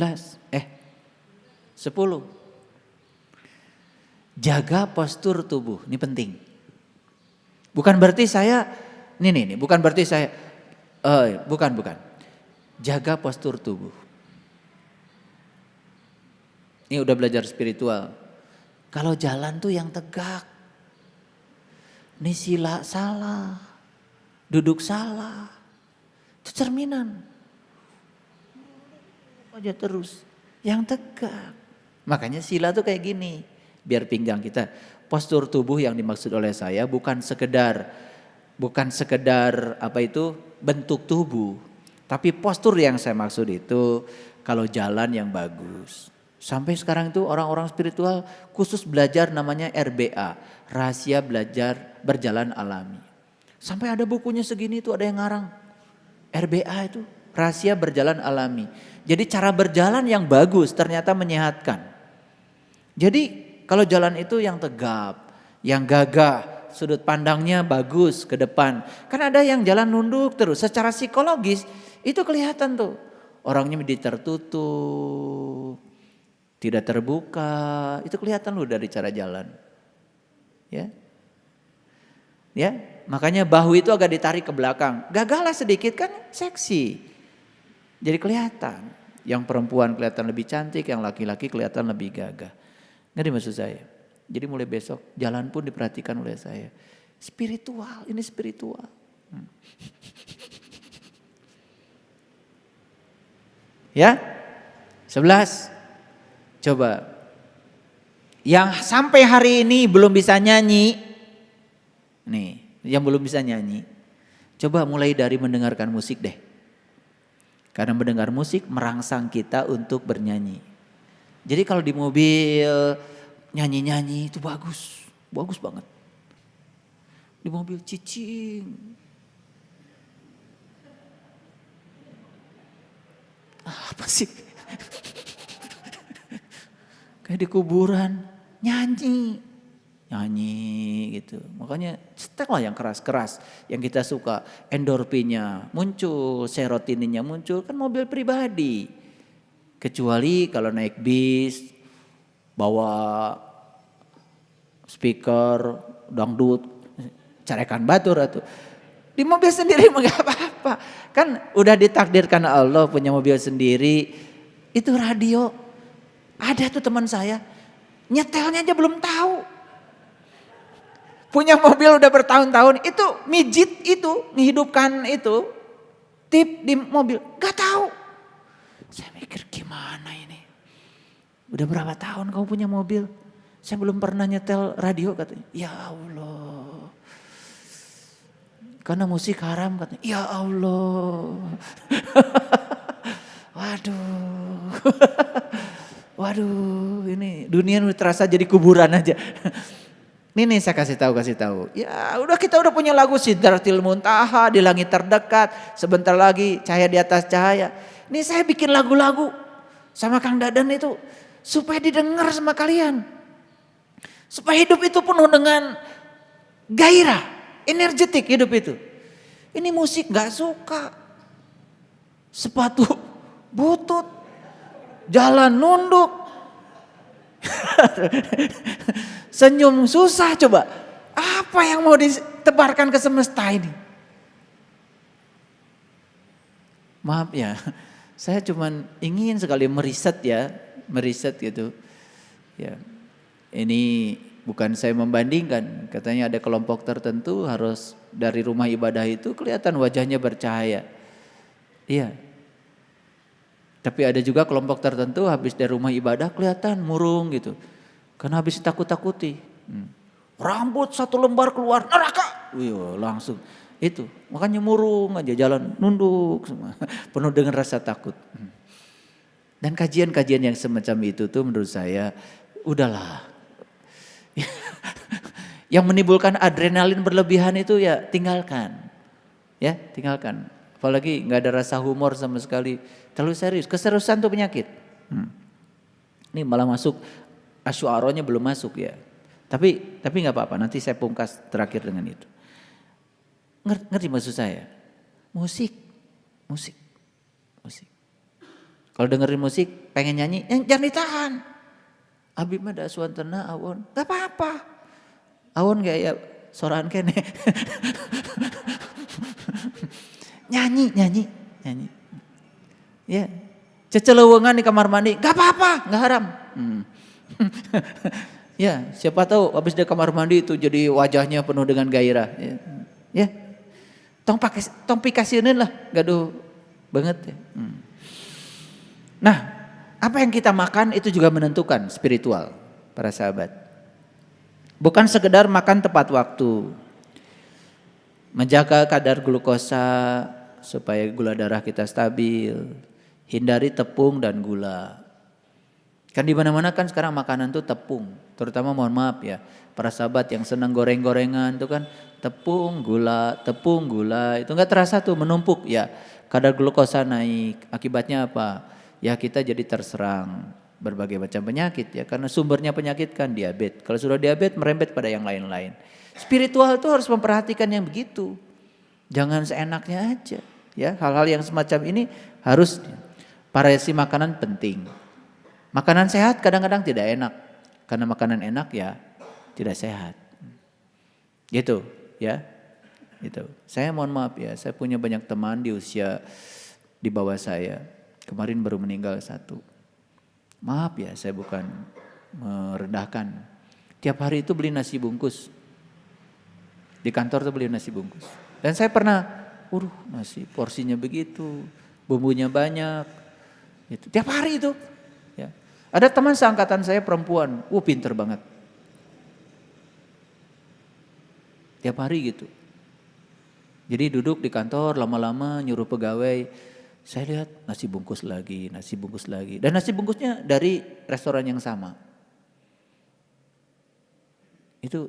Jaga postur tubuh, ini penting. Bukan berarti saya, bukan berarti saya, bukan. Jaga postur tubuh. Ini udah belajar spiritual. Kalau jalan tuh yang tegak. Ini sila salah, duduk salah, itu cerminan. Aja terus yang tegak. Makanya sila tuh kayak gini, biar pinggang kita. Postur tubuh yang dimaksud oleh saya bukan sekedar bentuk tubuh, tapi postur yang saya maksud itu kalau jalan yang bagus. Sampai sekarang itu orang-orang spiritual khusus belajar namanya RBA, rahasia belajar berjalan alami. Sampai ada bukunya segini itu ada yang ngarang RBA itu, rahasia berjalan alami. Jadi cara berjalan yang bagus ternyata menyehatkan. Jadi kalau jalan itu yang tegap, yang gagah, sudut pandangnya bagus ke depan. Kan ada yang jalan nunduk terus, secara psikologis itu kelihatan tuh. Orangnya menjadi tertutup, tidak terbuka, itu kelihatan loh dari cara jalan. Ya, makanya bahu itu agak ditarik ke belakang. Gagahlah sedikit kan seksi. Jadi kelihatan, yang perempuan kelihatan lebih cantik, yang laki-laki kelihatan lebih gagah. Ngerti maksud saya? Jadi mulai besok jalan pun diperhatikan oleh saya. Spiritual, ini spiritual. Ya, 11. Coba, yang sampai hari ini belum bisa nyanyi, nih, yang belum bisa nyanyi, coba mulai dari mendengarkan musik deh. Karena mendengar musik merangsang kita untuk bernyanyi. Jadi kalau di mobil nyanyi-nyanyi itu bagus banget. Di mobil cicing. Apa sih? Kayak di kuburan nyanyi gitu. Makanya setellah yang keras-keras yang kita suka, endorfinnya muncul, serotoninnya muncul, kan mobil pribadi. Kecuali kalau naik bis bawa speaker dangdut, carekan batur atau di mobil sendiri enggak apa-apa. Kan udah ditakdirkan Allah punya mobil sendiri. Itu radio. Ada tuh teman saya, nyetelnya aja belum tahu. Punya mobil udah bertahun-tahun, itu mijit itu, menghidupkan itu, tip di mobil, gak tahu. Saya mikir gimana ini, udah berapa tahun kamu punya mobil, saya belum pernah nyetel radio katanya. Ya Allah, karena musik haram katanya. Ya Allah, waduh, ini dunia udah terasa jadi kuburan aja. Ini saya kasih tahu. Ya udah kita udah punya lagu Sidratil Muntaha, di langit terdekat, sebentar lagi cahaya di atas cahaya. Ini saya bikin lagu-lagu sama Kang Dadan itu supaya didengar sama kalian. Supaya hidup itu penuh dengan gairah, energetik hidup itu. Ini musik gak suka. Sepatu butut, jalan nunduk. Senyum susah coba. Apa yang mau ditebarkan ke semesta ini? Maaf ya, Saya cuman ingin sekali meriset gitu. Ya, ini bukan saya membandingkan, katanya ada kelompok tertentu harus dari rumah ibadah itu kelihatan wajahnya bercahaya. Iya. Tapi ada juga kelompok tertentu habis dari rumah ibadah kelihatan murung gitu. Karena habis takut-takuti. Rambut 1 lembar keluar neraka. Wih, langsung. Itu, makanya murung aja jalan nunduk semua. Penuh dengan rasa takut. Dan kajian-kajian yang semacam itu tuh menurut saya udahlah. Yang menimbulkan adrenalin berlebihan itu ya tinggalkan. Ya, tinggalkan. Apalagi nggak ada rasa humor sama sekali. Terlalu serius. Keseriusan tuh penyakit. Ini malah masuk asy'aranya belum masuk ya. Tapi nggak apa-apa. Nanti saya pungkas terakhir dengan itu. Ngerti maksud saya? Musik. Kalau dengerin musik, pengen nyanyi, jangan ditahan. Abi mah da suantana awon, gak apa-apa. Awon gak ya soraan kene. nyanyi. Ya, cecelewengan di kamar mandi, gak apa-apa, gak haram. Ya, siapa tahu habis di kamar mandi itu jadi wajahnya penuh dengan gairah. Ya. Tong pikasieun lah, gaduh banget ya. Nah, apa yang kita makan itu juga menentukan spiritual para sahabat. Bukan sekedar makan tepat waktu. Menjaga kadar glukosa supaya gula darah kita stabil. Hindari tepung dan gula. Kan di mana-mana kan sekarang makanan tuh tepung. Terutama mohon maaf ya, para sahabat yang senang goreng-gorengan itu kan tepung gula, itu nggak terasa tuh menumpuk ya. Kadar glukosa naik, akibatnya apa? Ya kita jadi terserang berbagai macam penyakit ya, karena sumbernya penyakit kan diabetes. Kalau sudah diabetes merembet pada yang lain-lain. Spiritual itu harus memperhatikan yang begitu. Jangan seenaknya aja ya. Hal-hal yang semacam ini harus, variasi makanan penting. Makanan sehat kadang-kadang tidak enak. Karena makanan enak ya tidak sehat. Gitu ya. Gitu. Saya mohon maaf ya, saya punya banyak teman di usia di bawah saya. Kemarin baru meninggal 1. Maaf ya, saya bukan merendahkan. Tiap hari itu beli nasi bungkus. Di kantor tuh beli nasi bungkus. Dan saya pernah, nasi porsinya begitu, bumbunya banyak. Gitu. Tiap hari itu. Ya. Ada teman seangkatan saya perempuan, pinter banget. Tiap hari gitu. Jadi duduk di kantor lama-lama nyuruh pegawai, saya lihat nasi bungkus lagi. Dan nasi bungkusnya dari restoran yang sama. Itu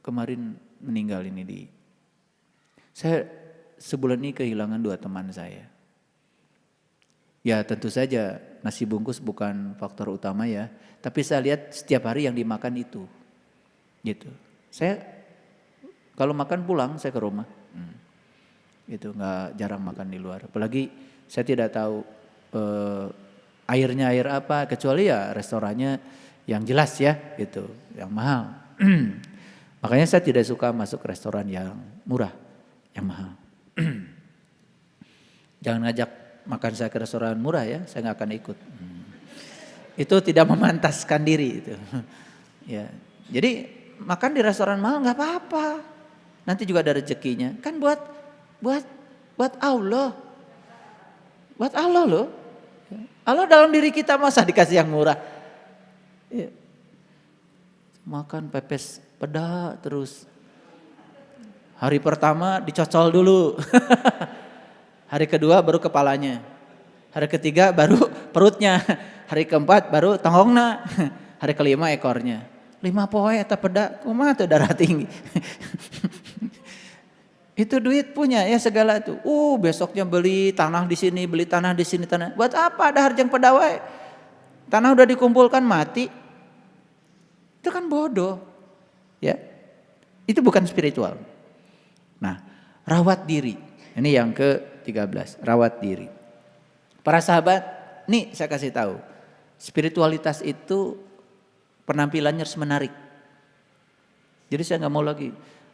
kemarin meninggal ini saya sebulan ini kehilangan 2 teman saya. Ya tentu saja nasi bungkus bukan faktor utama ya. Tapi saya lihat setiap hari yang dimakan itu. Gitu. Saya kalau makan pulang saya ke rumah. Itu nggak jarang makan di luar. Apalagi saya tidak tahu airnya air apa, kecuali ya restorannya yang jelas ya gitu, yang mahal. Makanya saya tidak suka masuk restoran yang murah, yang mahal. Jangan ngajak makan saya ke restoran murah ya, saya nggak akan ikut. Itu tidak memantaskan diri itu. Ya, jadi makan di restoran mahal nggak apa-apa. Nanti juga ada rezekinya. Kan buat Allah. Buat Allah loh. Allah dalam diri kita masa dikasih yang murah. Ya. Makan pepes peda terus. Hari pertama dicocol dulu. Hari kedua baru kepalanya. Hari ketiga baru perutnya. Hari keempat baru tongongna. Hari kelima ekornya. 5 poe eta peda, kumaha teu darah tinggi. Itu duit punya ya segala itu. Besoknya beli tanah di sini, beli tanah di sini, tanah. Buat apa ada harjang pedawai? Tanah udah dikumpulkan mati. Itu kan bodoh. Ya. Itu bukan spiritual. Nah, rawat diri. Ini yang ke-13, rawat diri. Para sahabat, nih saya kasih tahu. Spiritualitas itu penampilannya harus menarik. Jadi saya nggak mau lagi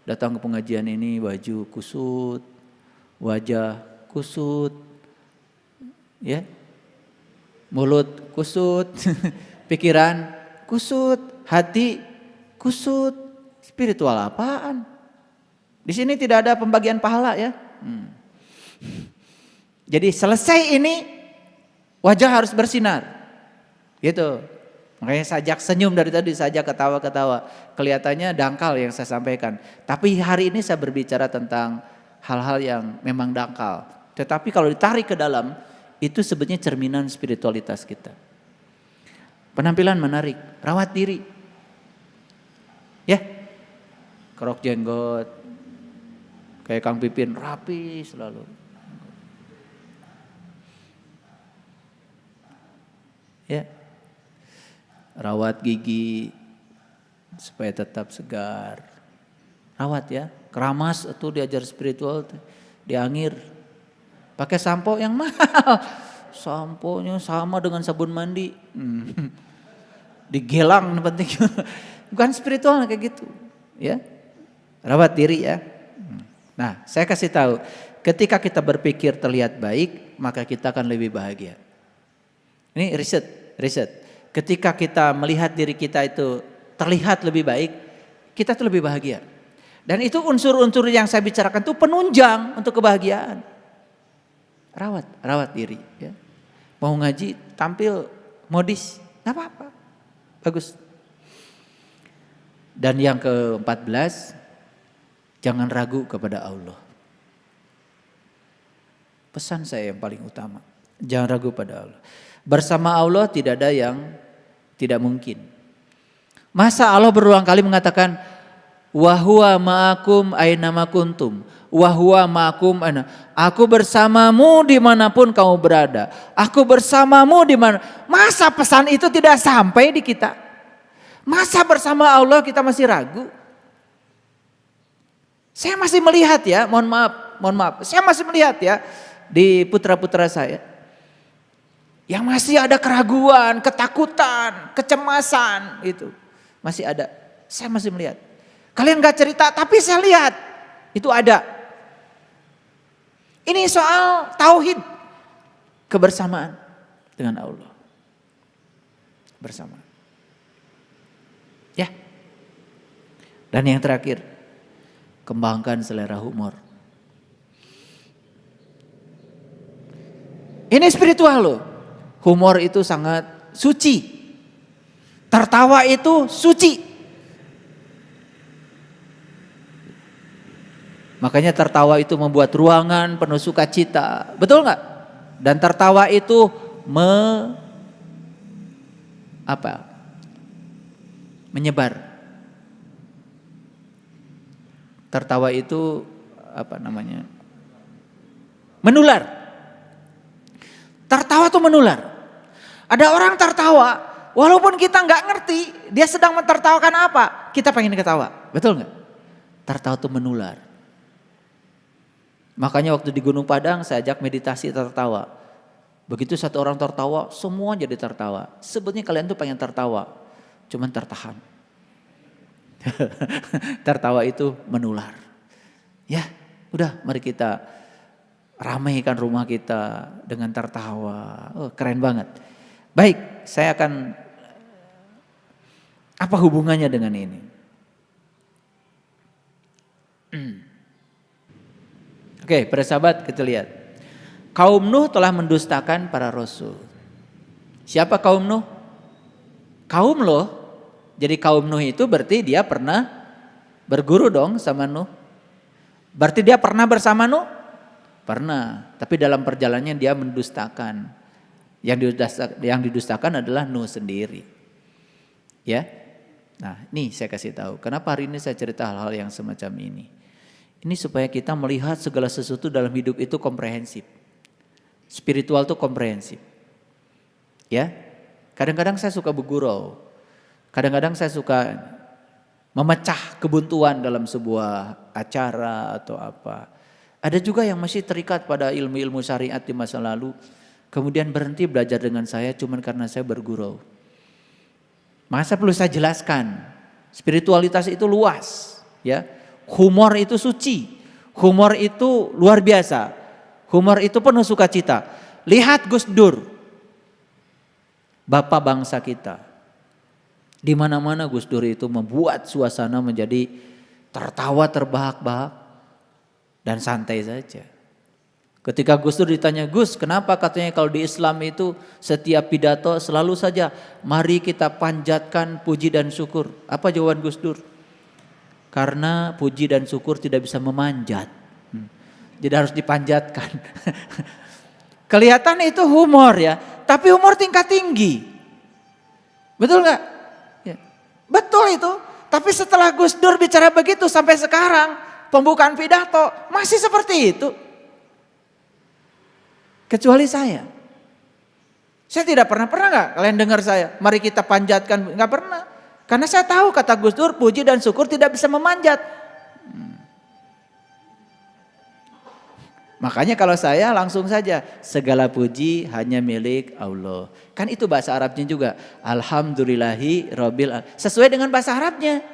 datang ke pengajian ini baju kusut, wajah kusut, ya Mulut kusut, pikiran kusut, hati kusut. Spiritual apaan? Di sini tidak ada pembagian pahala ya. Jadi selesai ini wajah harus bersinar. Gitu. Makanya sajak senyum dari tadi, sajak ketawa-ketawa. Kelihatannya dangkal yang saya sampaikan. Tapi hari ini saya berbicara tentang hal-hal yang memang dangkal. Tetapi kalau ditarik ke dalam, itu sebetulnya cerminan spiritualitas kita. Penampilan menarik, rawat diri. Ya, kerok jenggot, kayak Kang Pipin rapi selalu. Ya, rawat gigi supaya tetap segar. Rawat ya, keramas itu diajar spiritual, diangir. Pakai sampo yang mahal, samponya sama dengan sabun mandi. Digelang penting. Bukan spiritual kayak gitu, ya. Rawat diri ya. Nah, saya kasih tahu, ketika kita berpikir terlihat baik, maka kita akan lebih bahagia. Ini riset. Ketika kita melihat diri kita itu terlihat lebih baik, kita tuh lebih bahagia. Dan itu unsur-unsur yang saya bicarakan itu penunjang untuk kebahagiaan. Rawat diri. Ya. Mau ngaji, tampil modis, nggak apa-apa, bagus. Dan yang ke-14, jangan ragu kepada Allah. Pesan saya yang paling utama, jangan ragu pada Allah. Bersama Allah tidak ada yang tidak mungkin. Masa Allah berulang kali mengatakan, wa huwa ma'akum aina ma kuntum, wa huwa ma'akum aina. Aku bersamamu dimanapun kamu berada. Aku bersamamu di mana. Masa pesan itu tidak sampai di kita? Masa bersama Allah kita masih ragu? Saya masih melihat ya, mohon maaf. Saya masih melihat ya di putra-putra saya. Yang masih ada keraguan, ketakutan, kecemasan itu. Masih ada, saya masih melihat. Kalian gak cerita tapi saya lihat itu ada. Ini soal tauhid, kebersamaan dengan Allah. Bersama. Ya. Dan yang terakhir, kembangkan selera humor. Ini spiritual loh. Humor itu sangat suci. Tertawa itu suci. Makanya tertawa itu membuat ruangan penuh sukacita. Betul nggak? Dan tertawa itu menyebar. Tertawa itu menular. Tertawa itu menular. Ada orang tertawa, walaupun kita nggak ngerti dia sedang mentertawakan apa, kita pengen ketawa, betul nggak? Tertawa itu menular. Makanya waktu di Gunung Padang saya ajak meditasi tertawa. Begitu satu orang tertawa, semua jadi tertawa. Sebetulnya kalian tuh pengen tertawa, cuman tertahan. Tertawa itu menular. Ya, udah mari kita ramaikan rumah kita dengan tertawa. Oh, keren banget. Baik, saya akan apa hubungannya dengan ini? Oke, para sahabat kita lihat. Kaum Nuh telah mendustakan para rasul. Siapa kaum Nuh? Kaum loh. Jadi kaum Nuh itu berarti dia pernah berguru dong sama Nuh. Berarti dia pernah bersama Nuh? Pernah. Tapi dalam perjalanannya dia mendustakan. Yang didustakan adalah Nuh sendiri. Ya. Nah, ini saya kasih tahu. Kenapa hari ini saya cerita hal-hal yang semacam ini? Ini supaya kita melihat segala sesuatu dalam hidup itu komprehensif. Spiritual itu komprehensif. Ya. Kadang-kadang saya suka bergurau. Kadang-kadang saya suka memecah kebuntuan dalam sebuah acara atau apa. Ada juga yang masih terikat pada ilmu-ilmu syariat di masa lalu. Kemudian berhenti belajar dengan saya cuman karena saya bergurau. Masa perlu saya jelaskan. Spiritualitas itu luas. Ya. Humor itu suci. Humor itu luar biasa. Humor itu penuh sukacita. Lihat Gus Dur. Bapak bangsa kita. Di mana-mana Gus Dur itu membuat suasana menjadi tertawa terbahak-bahak dan santai saja. Ketika Gus Dur ditanya, Gus kenapa katanya kalau di Islam itu setiap pidato selalu saja mari kita panjatkan puji dan syukur. Apa jawaban Gus Dur? Karena puji dan syukur tidak bisa memanjat. Jadi harus dipanjatkan. Kelihatan itu humor ya, tapi humor tingkat tinggi. Betul gak? Ya. Betul itu. Tapi setelah Gus Dur bicara begitu sampai sekarang pembukaan pidato masih seperti itu. Kecuali saya. Saya tidak pernah gak kalian dengar saya, mari kita panjatkan, gak pernah. Karena saya tahu kata Gus Dur, puji dan syukur tidak bisa memanjat. Makanya kalau saya langsung saja, segala puji hanya milik Allah. Kan itu bahasa Arabnya juga. Alhamdulillahi Rabbil Alamin. Sesuai dengan bahasa Arabnya.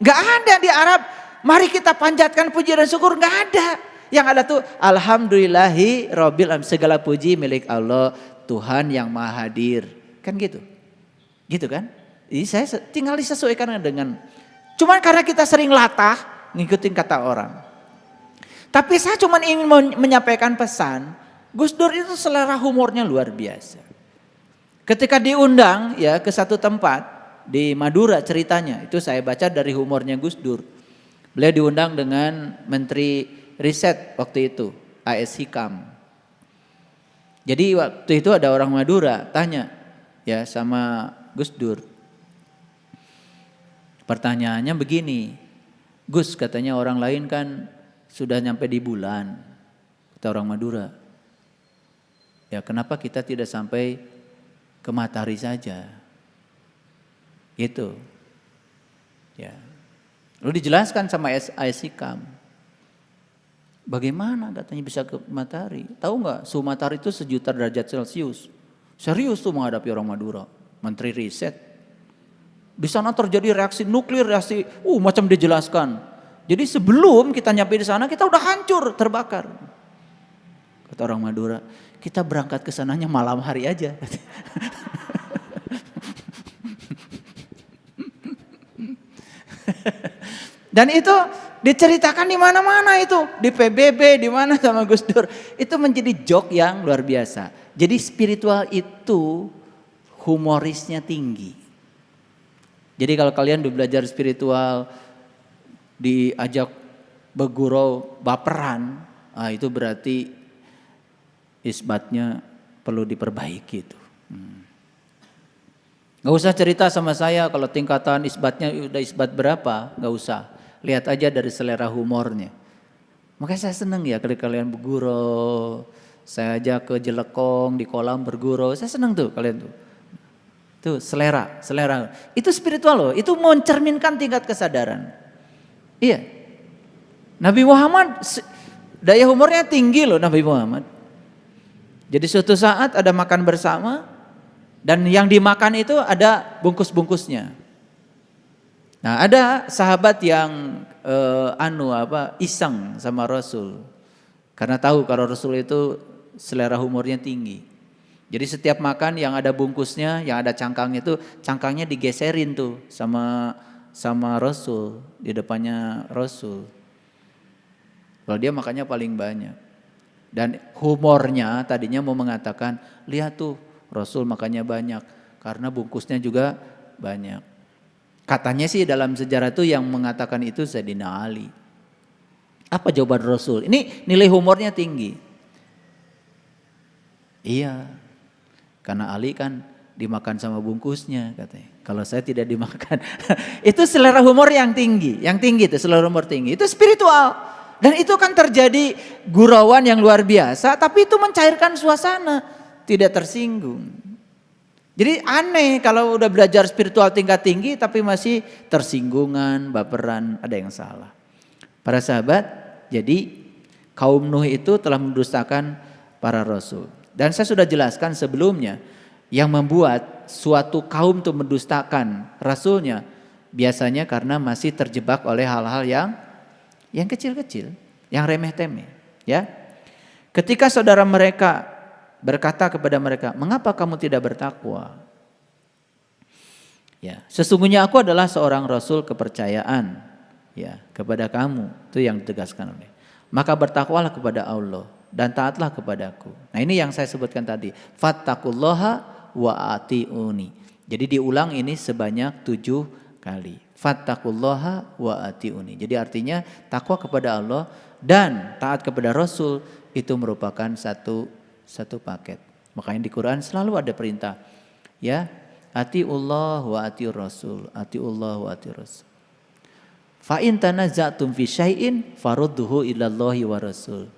Gak ada di Arab, mari kita panjatkan puji dan syukur, gak ada. Yang ada tuh Alhamdulillahi Rabbil Alamin. Segala puji milik Allah, Tuhan yang maha hadir. Kan gitu. Gitu kan. Jadi saya tinggal disesuaikan dengan. Cuman karena kita sering latah ngikutin kata orang. Tapi saya cuma ingin menyampaikan pesan, Gus Dur itu selera humornya luar biasa. Ketika diundang ya ke satu tempat di Madura ceritanya, itu saya baca dari humornya Gus Dur. Beliau diundang dengan Menteri Riset waktu itu, A.S. Hikam. Jadi waktu itu ada orang Madura tanya ya sama Gus Dur. Pertanyaannya begini, Gus katanya orang lain kan sudah nyampe di bulan, kata orang Madura. Ya kenapa kita tidak sampai ke matahari saja? Gitu. Ya. Lalu dijelaskan sama A.S. Hikam. Bagaimana katanya bisa ke matahari? Tahu nggak suhu matahari itu 1.000.000 derajat Celcius. Serius tuh menghadapi orang Madura. Menteri Riset. Di sana terjadi reaksi nuklir, reaksi macam dijelaskan. Jadi sebelum kita nyampe di sana kita udah hancur, terbakar. Kata orang Madura, kita berangkat ke sananya malam hari aja. Dan itu diceritakan di mana-mana itu, di PBB, di mana sama Gus Dur. Itu menjadi joke yang luar biasa. Jadi spiritual itu humorisnya tinggi. Jadi kalau kalian udah belajar spiritual, diajak bergurau baperan, itu berarti isbatnya perlu diperbaiki itu. Gak usah cerita sama saya kalau tingkatan isbatnya udah isbat berapa, gak usah. Lihat aja dari selera humornya. Makanya saya seneng ya kalau kalian bergurau, saya ajak ke Jelekong di kolam bergurau, saya seneng tuh kalian tuh. Tuh selera. Itu spiritual loh, itu mencerminkan tingkat kesadaran. Iya, Nabi Muhammad daya humornya tinggi loh Nabi Muhammad. Jadi suatu saat ada makan bersama dan yang dimakan itu ada bungkus-bungkusnya. Nah ada sahabat yang iseng sama Rasul. Karena tahu kalau Rasul itu selera humornya tinggi. Jadi setiap makan yang ada bungkusnya, yang ada cangkangnya itu, cangkangnya digeserin tuh sama Rasul, di depannya Rasul. Kalau dia makannya paling banyak. Dan humornya tadinya mau mengatakan, lihat tuh Rasul makannya banyak, karena bungkusnya juga banyak. Katanya sih dalam sejarah itu yang mengatakan itu Sayyidina Ali. Apa jawaban Rasul? Ini nilai humornya tinggi. Iya, karena Ali kan dimakan sama bungkusnya katanya. Kalau saya tidak dimakan. Itu selera humor yang tinggi itu selera humor tinggi. Itu spiritual. Dan itu kan terjadi gurauan yang luar biasa, tapi itu mencairkan suasana, tidak tersinggung. Jadi aneh kalau udah belajar spiritual tingkat tinggi tapi masih tersinggungan, baperan, ada yang salah. Para sahabat, jadi kaum Nuh itu telah mendustakan para rasul. Dan saya sudah jelaskan sebelumnya, yang membuat suatu kaum itu mendustakan rasulnya biasanya karena masih terjebak oleh hal-hal yang kecil-kecil, yang remeh-temeh, ya. Ketika saudara mereka berkata kepada mereka, "Mengapa kamu tidak bertakwa?" Ya, sesungguhnya aku adalah seorang rasul kepercayaan ya kepada kamu. Itu yang ditegaskan oleh. Maka bertakwalah kepada Allah dan taatlah kepadaku. Nah, ini yang saya sebutkan tadi. Fattaqullaha wa atiuni. Jadi diulang ini sebanyak 7 kali. Fattaqullaha wa atiuni. Jadi artinya takwa kepada Allah dan taat kepada Rasul itu merupakan satu paket. Makanya di Quran selalu ada perintah. Ya, atiullah wa atiur Rasul, atiullah wa atiur Rasul. Fa in tanaza'tum fi syai'in farudduhu ilallahi wa Rasul.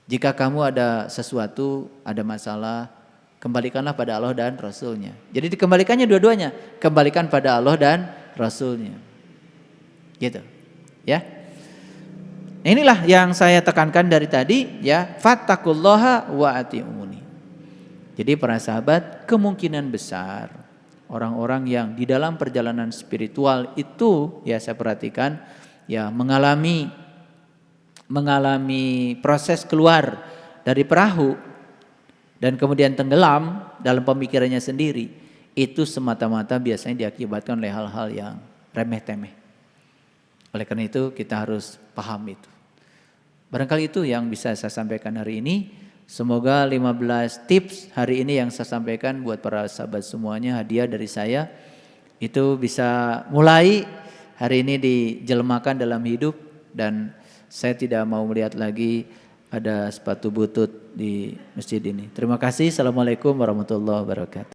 Jika kamu ada sesuatu, ada masalah, kembalikanlah pada Allah dan Rasulnya. Jadi dikembalikannya dua-duanya, kembalikan pada Allah dan Rasulnya. Gitu. Ya. Inilah yang saya tekankan dari tadi ya, fattaqullaha wa ati'uni. Jadi para sahabat, kemungkinan besar orang-orang yang di dalam perjalanan spiritual itu ya saya perhatikan ya mengalami proses keluar dari perahu dan kemudian tenggelam dalam pemikirannya sendiri, itu semata-mata biasanya diakibatkan oleh hal-hal yang remeh-temeh. Oleh karena itu kita harus paham itu. Barangkali itu yang bisa saya sampaikan hari ini. Semoga 15 tips hari ini yang saya sampaikan buat para sahabat semuanya, hadiah dari saya, itu bisa mulai hari ini dijelmakan dalam hidup. Dan saya tidak mau melihat lagi ada sepatu butut di masjid ini. Terima kasih. Assalamualaikum warahmatullahi wabarakatuh.